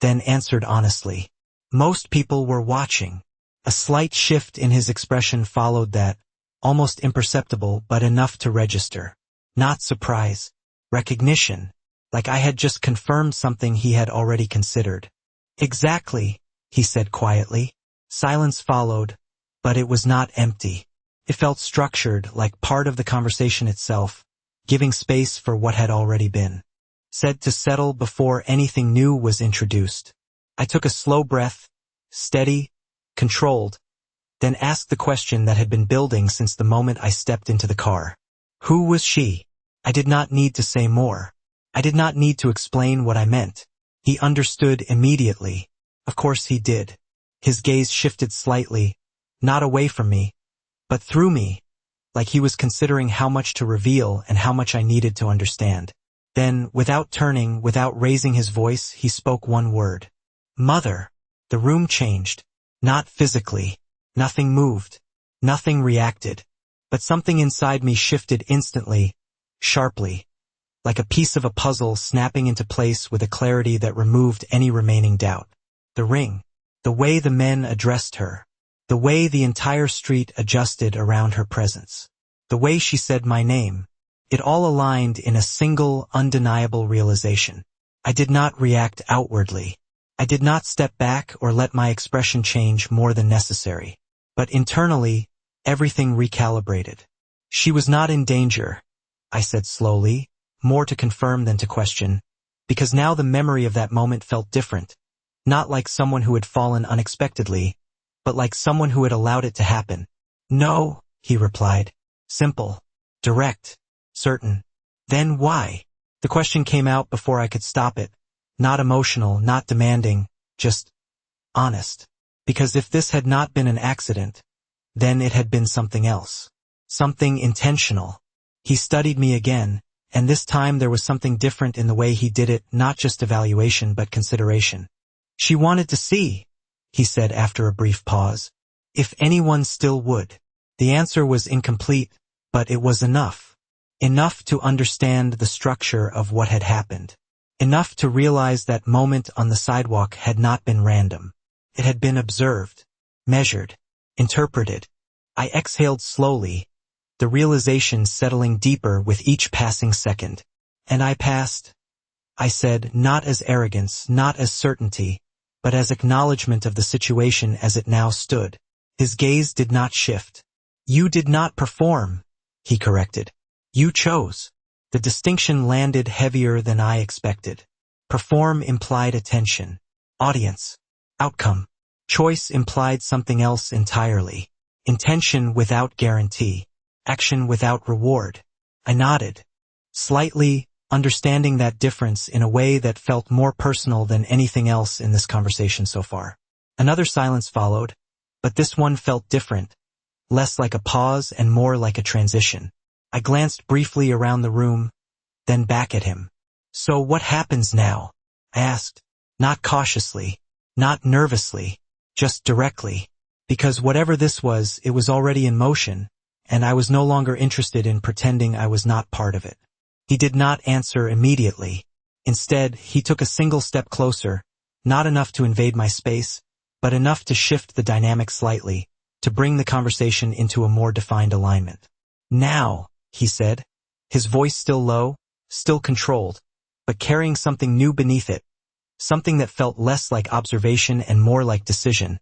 [SPEAKER 1] then answered honestly. Most people were watching. A slight shift in his expression followed that, almost imperceptible but enough to register. Not surprise. Recognition. Like I had just confirmed something he had already considered. Exactly, he said quietly. Silence followed, but it was not empty. It felt structured, like part of the conversation itself, giving space for what had already been. Said to settle before anything new was introduced. I took a slow breath, steady, controlled, then asked the question that had been building since the moment I stepped into the car. Who was she? I did not need to say more. I did not need to explain what I meant. He understood immediately. Of course he did. His gaze shifted slightly, not away from me, but through me, like he was considering how much to reveal and how much I needed to understand. Then, without turning, without raising his voice, he spoke one word. Mother. The room changed. Not physically. Nothing moved. Nothing reacted. But something inside me shifted instantly, sharply, like a piece of a puzzle snapping into place with a clarity that removed any remaining doubt. The ring. The way the men addressed her. The way the entire street adjusted around her presence. The way she said my name. It all aligned in a single, undeniable realization. I did not react outwardly. I did not step back or let my expression change more than necessary. But internally, everything recalibrated. She was not in danger, I said slowly, more to confirm than to question, because now the memory of that moment felt different. Not like someone who had fallen unexpectedly, but like someone who had allowed it to happen. No, he replied. Simple. Direct. Certain. Then why? The question came out before I could stop it. Not emotional, not demanding, just honest. Because if this had not been an accident, then it had been something else. Something intentional. He studied me again, and this time there was something different in the way he did it, not just evaluation but consideration. She wanted to see, he said after a brief pause. If anyone still would. The answer was incomplete, but it was enough. Enough to understand the structure of what had happened. Enough to realize that moment on the sidewalk had not been random. It had been observed, measured, interpreted. I exhaled slowly, the realization settling deeper with each passing second. And I passed, I said, not as arrogance, not as certainty, but as acknowledgement of the situation as it now stood. His gaze did not shift. You did not perform, he corrected. You chose. The distinction landed heavier than I expected. Perform implied attention. Audience. Outcome. Choice implied something else entirely. Intention without guarantee. Action without reward. I nodded. Slightly, understanding that difference in a way that felt more personal than anything else in this conversation so far. Another silence followed, but this one felt different. Less like a pause and more like a transition. I glanced briefly around the room, then back at him. So what happens now? I asked, not cautiously, not nervously, just directly. Because whatever this was, it was already in motion, and I was no longer interested in pretending I was not part of it. He did not answer immediately. Instead, he took a single step closer, not enough to invade my space, but enough to shift the dynamic slightly, to bring the conversation into a more defined alignment. Now, he said, his voice still low, still controlled, but carrying something new beneath it, something that felt less like observation and more like decision.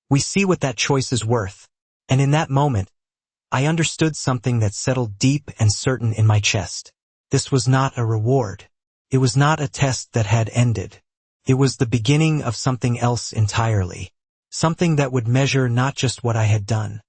[SPEAKER 1] We see what that choice is worth, and in that moment, I understood something that settled deep and certain in my chest. This was not a reward. It was not a test that had ended. It was the beginning of something else entirely. Something that would measure not just what I had done,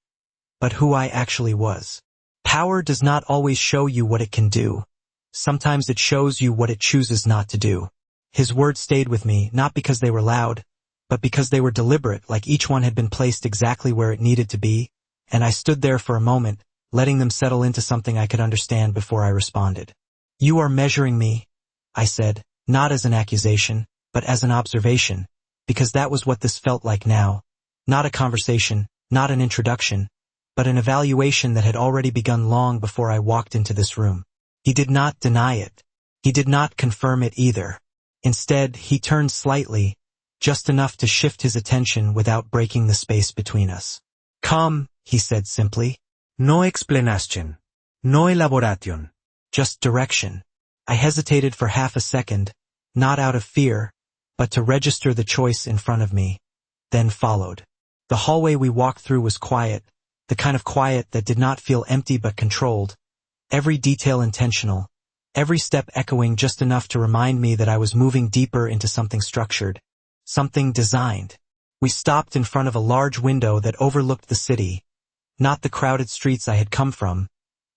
[SPEAKER 1] but who I actually was. Power does not always show you what it can do. Sometimes it shows you what it chooses not to do. His words stayed with me, not because they were loud, but because they were deliberate, like each one had been placed exactly where it needed to be, and I stood there for a moment, letting them settle into something I could understand before I responded. You are measuring me, I said, not as an accusation, but as an observation, because that was what this felt like now. Not a conversation, not an introduction, but an evaluation that had already begun long before I walked into this room. He did not deny it. He did not confirm it either. Instead, he turned slightly, just enough to shift his attention without breaking the space between us. Come, he said simply.
[SPEAKER 2] No explanation. No elaboration.
[SPEAKER 1] Just direction. I hesitated for half a second, not out of fear, but to register the choice in front of me, then followed. The hallway we walked through was quiet, the kind of quiet that did not feel empty but controlled, every detail intentional, every step echoing just enough to remind me that I was moving deeper into something structured, something designed. We stopped in front of a large window that overlooked the city, not the crowded streets I had come from,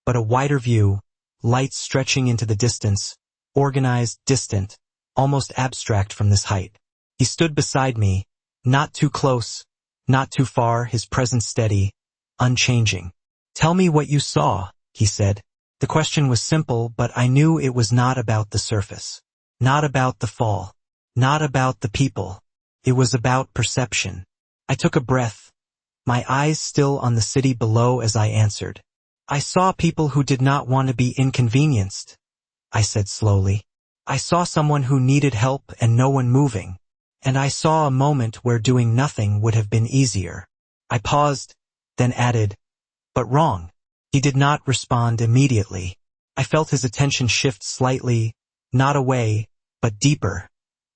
[SPEAKER 1] but a wider view, lights stretching into the distance, organized, distant, almost abstract from this height. He stood beside me, not too close, not too far, his presence steady, unchanging. Tell me what you saw, he said. The question was simple, but I knew it was not about the surface. Not about the fall. Not about the people. It was about perception. I took a breath, my eyes still on the city below as I answered. I saw people who did not want to be inconvenienced, I said slowly. I saw someone who needed help and no one moving, and I saw a moment where doing nothing would have been easier. I paused, then added, but wrong. He did not respond immediately. I felt his attention shift slightly, not away, but deeper,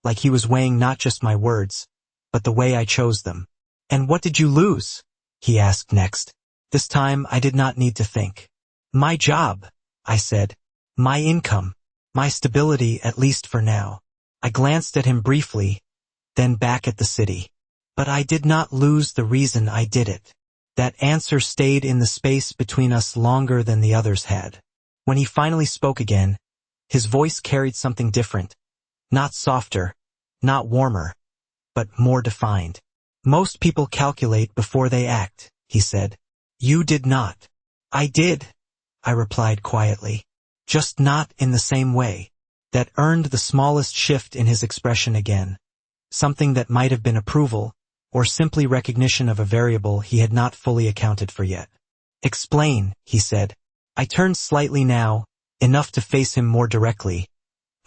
[SPEAKER 1] like he was weighing not just my words, but the way I chose them. And what did you lose? He asked next. This time I did not need to think. My job, I said. My income. My stability, at least for now. I glanced at him briefly, then back at the city. But I did not lose the reason I did it. That answer stayed in the space between us longer than the others had. When he finally spoke again, his voice carried something different. Not softer, not warmer, but more defined. Most people calculate before they act, he said. You did not. I did, I replied quietly. Just not in the same way. That earned the smallest shift in his expression again. Something that might have been approval, or simply recognition of a variable he had not fully accounted for yet. Explain, he said. I turned slightly now, enough to face him more directly.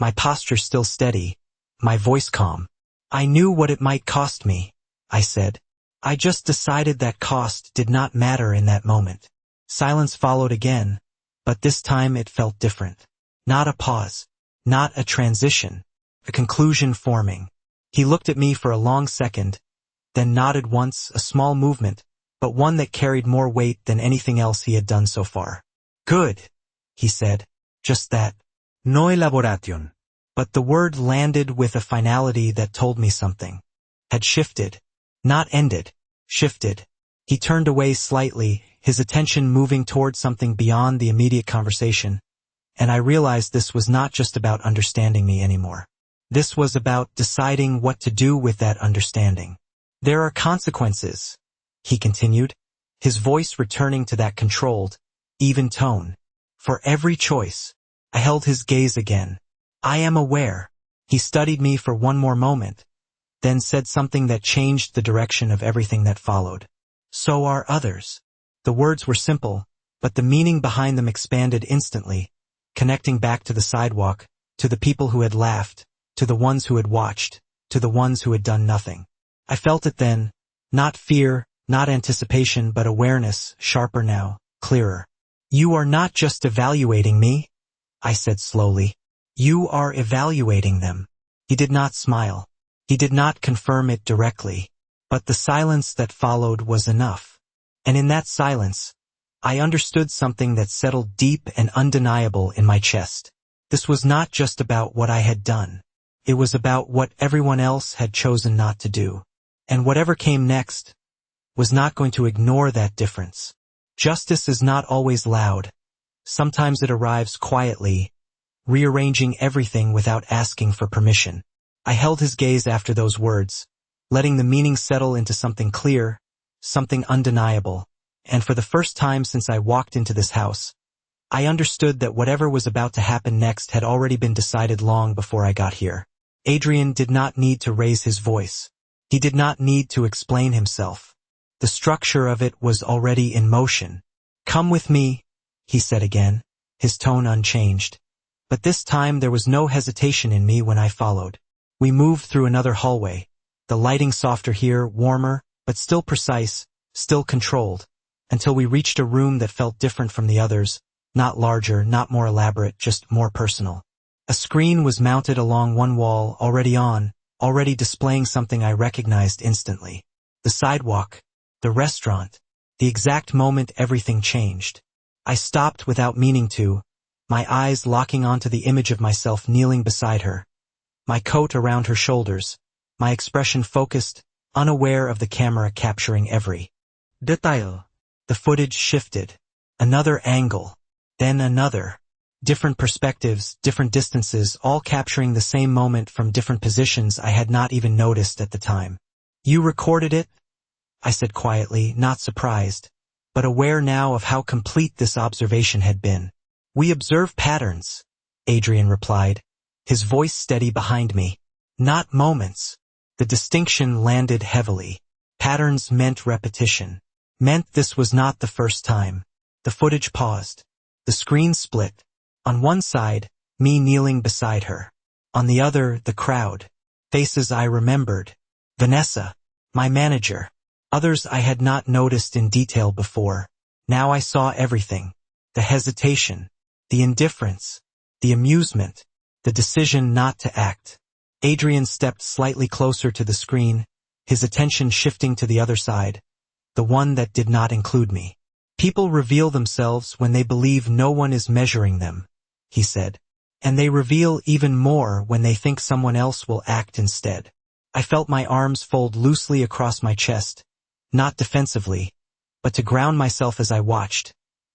[SPEAKER 1] My posture still steady, my voice calm. I knew what it might cost me, I said. I just decided that cost did not matter in that moment. Silence followed again, but this time it felt different. Not a pause, not a transition, a conclusion forming. He looked at me for a long second, then nodded once, a small movement, but one that carried more weight than anything else he had done so far. Good, he said. Just that.
[SPEAKER 2] No elaboration.
[SPEAKER 1] But the word landed with a finality that told me something. Had shifted. Not ended. Shifted. He turned away slightly, his attention moving toward something beyond the immediate conversation, and I realized this was not just about understanding me anymore. This was about deciding what to do with that understanding. There are consequences, he continued, his voice returning to that controlled, even tone. For every choice. I held his gaze again. I am aware. He studied me for one more moment, then said something that changed the direction of everything that followed. So are others. The words were simple, but the meaning behind them expanded instantly, connecting back to the sidewalk, to the people who had laughed, to the ones who had watched, to the ones who had done nothing. I felt it then, not fear, not anticipation, but awareness, sharper now, clearer. You are not just evaluating me, I said slowly. You are evaluating them. He did not smile. He did not confirm it directly, but the silence that followed was enough. And in that silence, I understood something that settled deep and undeniable in my chest. This was not just about what I had done. It was about what everyone else had chosen not to do. And whatever came next was not going to ignore that difference. Justice is not always loud. Sometimes it arrives quietly, rearranging everything without asking for permission. I held his gaze after those words, letting the meaning settle into something clear, something undeniable, and for the first time since I walked into this house, I understood that whatever was about to happen next had already been decided long before I got here. Adrian did not need to raise his voice. He did not need to explain himself. The structure of it was already in motion. "Come with me," he said again, his tone unchanged. But this time there was no hesitation in me when I followed. We moved through another hallway, the lighting softer here, warmer, but still precise, still controlled, until we reached a room that felt different from the others, not larger, not more elaborate, just more personal. A screen was mounted along one wall, already displaying something I recognized instantly. The sidewalk, the restaurant, the exact moment everything changed. I stopped without meaning to, my eyes locking onto the image of myself kneeling beside her, my coat around her shoulders, my expression focused, unaware of the camera capturing every detail. The footage shifted. Another angle, then another. Different perspectives, different distances, all capturing the same moment from different positions I had not even noticed at the time. "You recorded it?" I said quietly, not surprised, but aware now of how complete this observation had been. "We observe patterns," Adrian replied, his voice steady behind me. "Not moments." The distinction landed heavily. Patterns meant repetition. Meant this was not the first time. The footage paused. The screen split. On one side, me kneeling beside her. On the other, the crowd. Faces I remembered. Vanessa, my manager. Others I had not noticed in detail before. Now I saw everything. The hesitation, the indifference, the amusement, the decision not to act. Adrian stepped slightly closer to the screen, his attention shifting to the other side, the one that did not include me. "People reveal themselves when they believe no one is measuring them," he said. "And they reveal even more when they think someone else will act instead." I felt my arms fold loosely across my chest, not defensively, but to ground myself as I watched,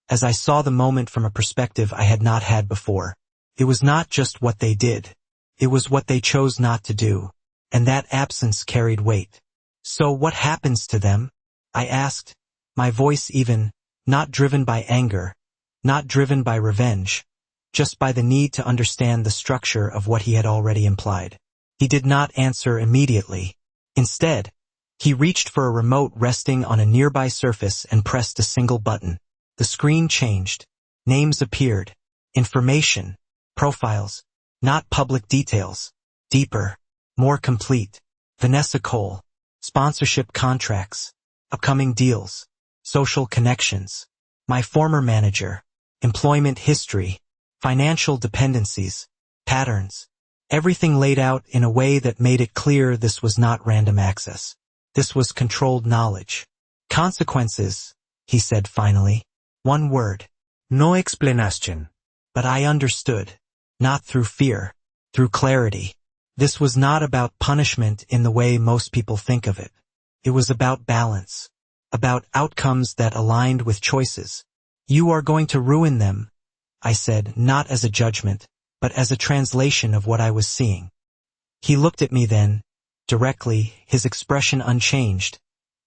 [SPEAKER 1] as I saw the moment from a perspective I had not had before. It was not just what they did. It was what they chose not to do, and that absence carried weight. "So what happens to them?" I asked, my voice even, not driven by anger, not driven by revenge, just by the need to understand the structure of what he had already implied. He did not answer immediately. Instead, he reached for a remote resting on a nearby surface and pressed a single button. The screen changed. Names appeared. Information. Profiles. Not public details. Deeper. More complete. Vanessa Cole. Sponsorship contracts. Upcoming deals. Social connections. My former manager. Employment history. Financial dependencies. Patterns. Everything laid out in a way that made it clear this was not random access. This was controlled knowledge. "Consequences," he said finally. One word.
[SPEAKER 2] No explanación.
[SPEAKER 1] But I understood. Not through fear. Through clarity. This was not about punishment in the way most people think of it. It was about balance. About outcomes that aligned with choices. "You are going to ruin them," I said, not as a judgment, but as a translation of what I was seeing. He looked at me then, directly, his expression unchanged,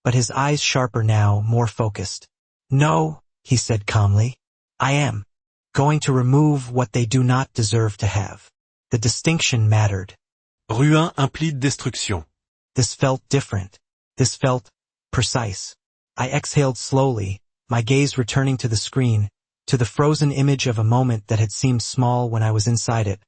[SPEAKER 1] but his eyes sharper now, more focused. "No," he said calmly. "I am going to remove what they do not deserve to have." The distinction mattered.
[SPEAKER 2] Ruin implique destruction.
[SPEAKER 1] This felt different. This felt precise. I exhaled slowly, my gaze returning to the screen, to the frozen image of a moment that had seemed small when I was inside it,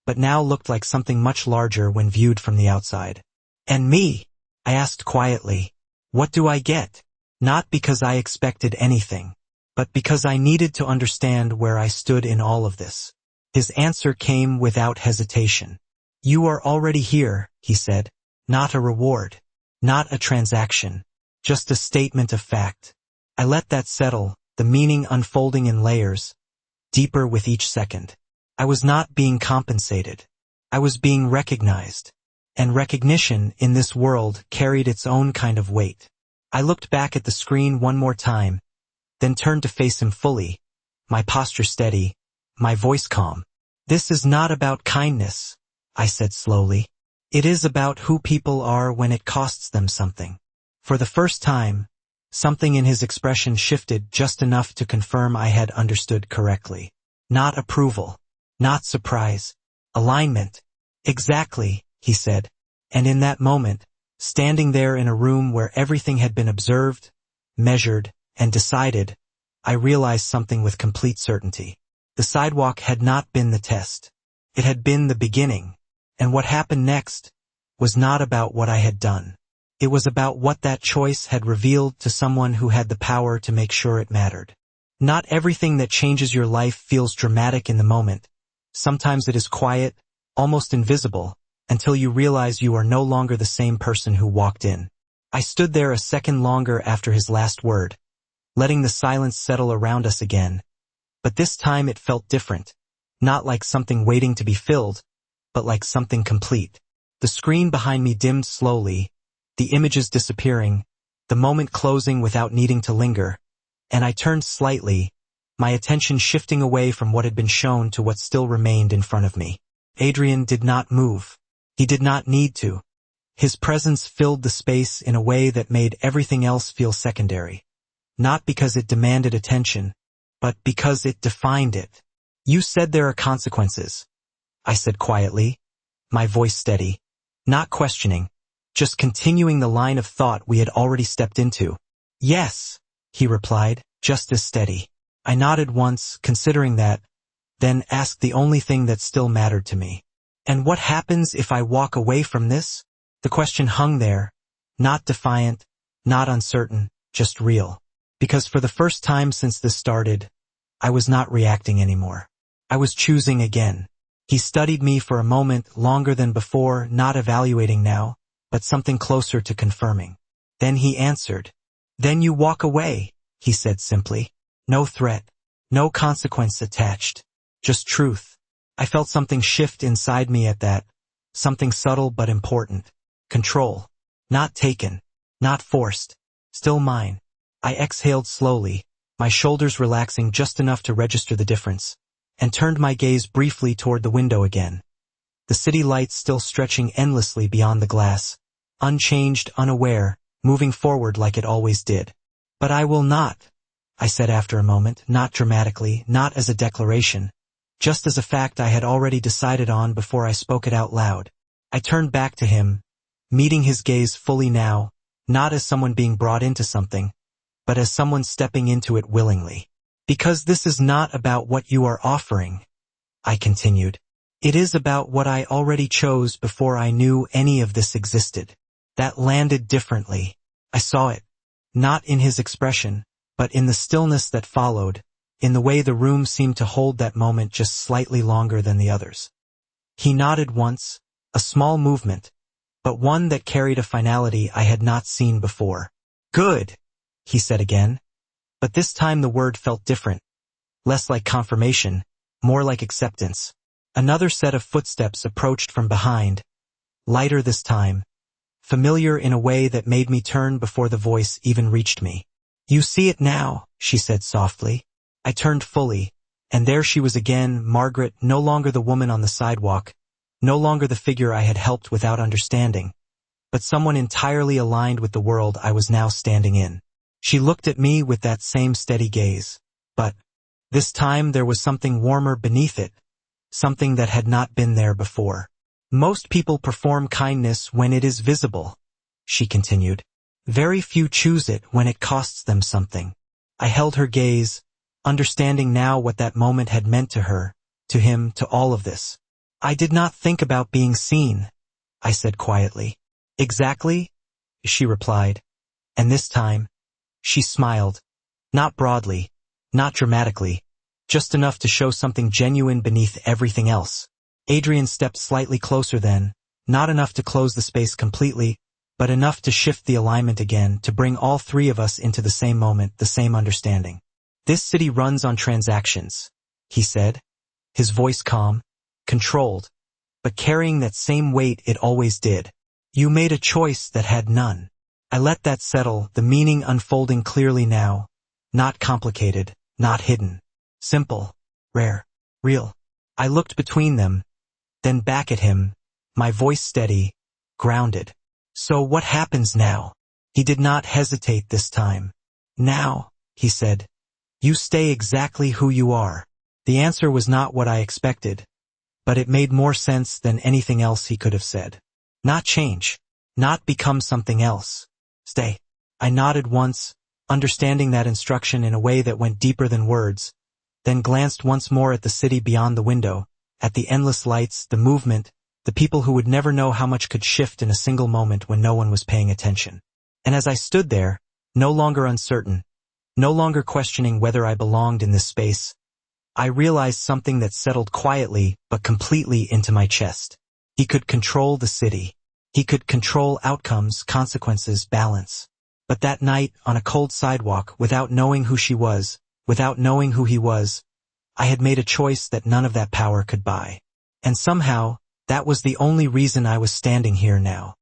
[SPEAKER 1] but now looked like something much larger when viewed from the outside. "And me?" I asked quietly. "What do I get?" Not because I expected anything, but because I needed to understand where I stood in all of this. His answer came without hesitation. "You are already here," he said. "Not a reward. Not a transaction. Just a statement of fact." I let that settle, the meaning unfolding in layers, deeper with each second. I was not being compensated. I was being recognized. And recognition in this world carried its own kind of weight. I looked back at the screen one more time, then turned to face him fully, my posture steady, my voice calm. This is not about kindness, I said slowly. It is about who people are when it costs them something. For the first time, something in his expression shifted just enough to confirm I had understood correctly. Not approval. Not surprise. Alignment. Exactly, he said. And in that moment, standing there in a room where everything had been observed, measured, and decided, I realized something with complete certainty. The sidewalk had not been the test. It had been the beginning. And what happened next was not about what I had done. It was about what that choice had revealed to someone who had the power to make sure it mattered. Not everything that changes your life feels dramatic in the moment. Sometimes it is quiet, almost invisible, until you realize you are no longer the same person who walked in. I stood there a second longer after his last word, letting the silence settle around us again. But this time it felt different. Not like something waiting to be filled, but like something complete. The screen behind me dimmed slowly, the images disappearing, the moment closing without needing to linger, and I turned slightly, my attention shifting away from what had been shown to what still remained in front of me. Adrian did not move. He did not need to. His presence filled the space in a way that made everything else feel secondary. Not because it demanded attention, but because it defined it. You said there are consequences, I said quietly, my voice steady, not questioning, just continuing the line of thought we had already stepped into. Yes, he replied, just as steady. I nodded once, considering that, then asked the only thing that still mattered to me. And what happens if I walk away from this? The question hung there, not defiant, not uncertain, just real. Because for the first time since this started, I was not reacting anymore. I was choosing again. He studied me for a moment longer than before, not evaluating now, but something closer to confirming. Then he answered. Then you walk away, he said simply. No threat, no consequence attached, just truth. I felt something shift inside me at that, something subtle but important. Control. Not taken, not forced, still mine. I exhaled slowly, my shoulders relaxing just enough to register the difference, and turned my gaze briefly toward the window again. The city lights still stretching endlessly beyond the glass, unchanged, unaware, moving forward like it always did. But I will not, I said after a moment, not dramatically, not as a declaration, just as a fact I had already decided on before I spoke it out loud. I turned back to him, meeting his gaze fully now, not as someone being brought into something, but as someone stepping into it willingly. Because this is not about what you are offering, I continued. It is about what I already chose before I knew any of this existed. That landed differently. I saw it, not in his expression, but in the stillness that followed, in the way the room seemed to hold that moment just slightly longer than the others. He nodded once, a small movement, but one that carried a finality I had not seen before. Good, he said again. But this time the word felt different, less like confirmation, more like acceptance. Another set of footsteps approached from behind, lighter this time, familiar in a way that made me turn before the voice even reached me. You see it now, she said softly. I turned fully, and there she was again, Margaret, no longer the woman on the sidewalk, no longer the figure I had helped without understanding, but someone entirely aligned with the world I was now standing in. She looked at me with that same steady gaze, but this time there was something warmer beneath it, something that had not been there before. Most people perform kindness when it is visible, she continued. Very few choose it when it costs them something. I held her gaze, understanding now what that moment had meant to her, to him, to all of this. I did not think about being seen, I said quietly. Exactly, she replied, and this time, she smiled, not broadly, not dramatically, just enough to show something genuine beneath everything else. Adrian stepped slightly closer then, not enough to close the space completely, but enough to shift the alignment again, to bring all three of us into the same moment, the same understanding. This city runs on transactions, he said, his voice calm, controlled, but carrying that same weight it always did. You made a choice that had none. I let that settle, the meaning unfolding clearly now. Not complicated, not hidden. Simple, rare, real. I looked between them, then back at him, my voice steady, grounded. So what happens now? He did not hesitate this time. Now, he said, you stay exactly who you are. The answer was not what I expected, but it made more sense than anything else he could have said. Not change. Not become something else. Stay. I nodded once, understanding that instruction in a way that went deeper than words, then glanced once more at the city beyond the window, at the endless lights, the movement, the people who would never know how much could shift in a single moment when no one was paying attention. And as I stood there, no longer uncertain, no longer questioning whether I belonged in this space, I realized something that settled quietly but completely into my chest. He could control the city. He could control outcomes, consequences, balance. But that night, on a cold sidewalk, without knowing who she was, without knowing who he was, I had made a choice that none of that power could buy. And somehow, that was the only reason I was standing here now.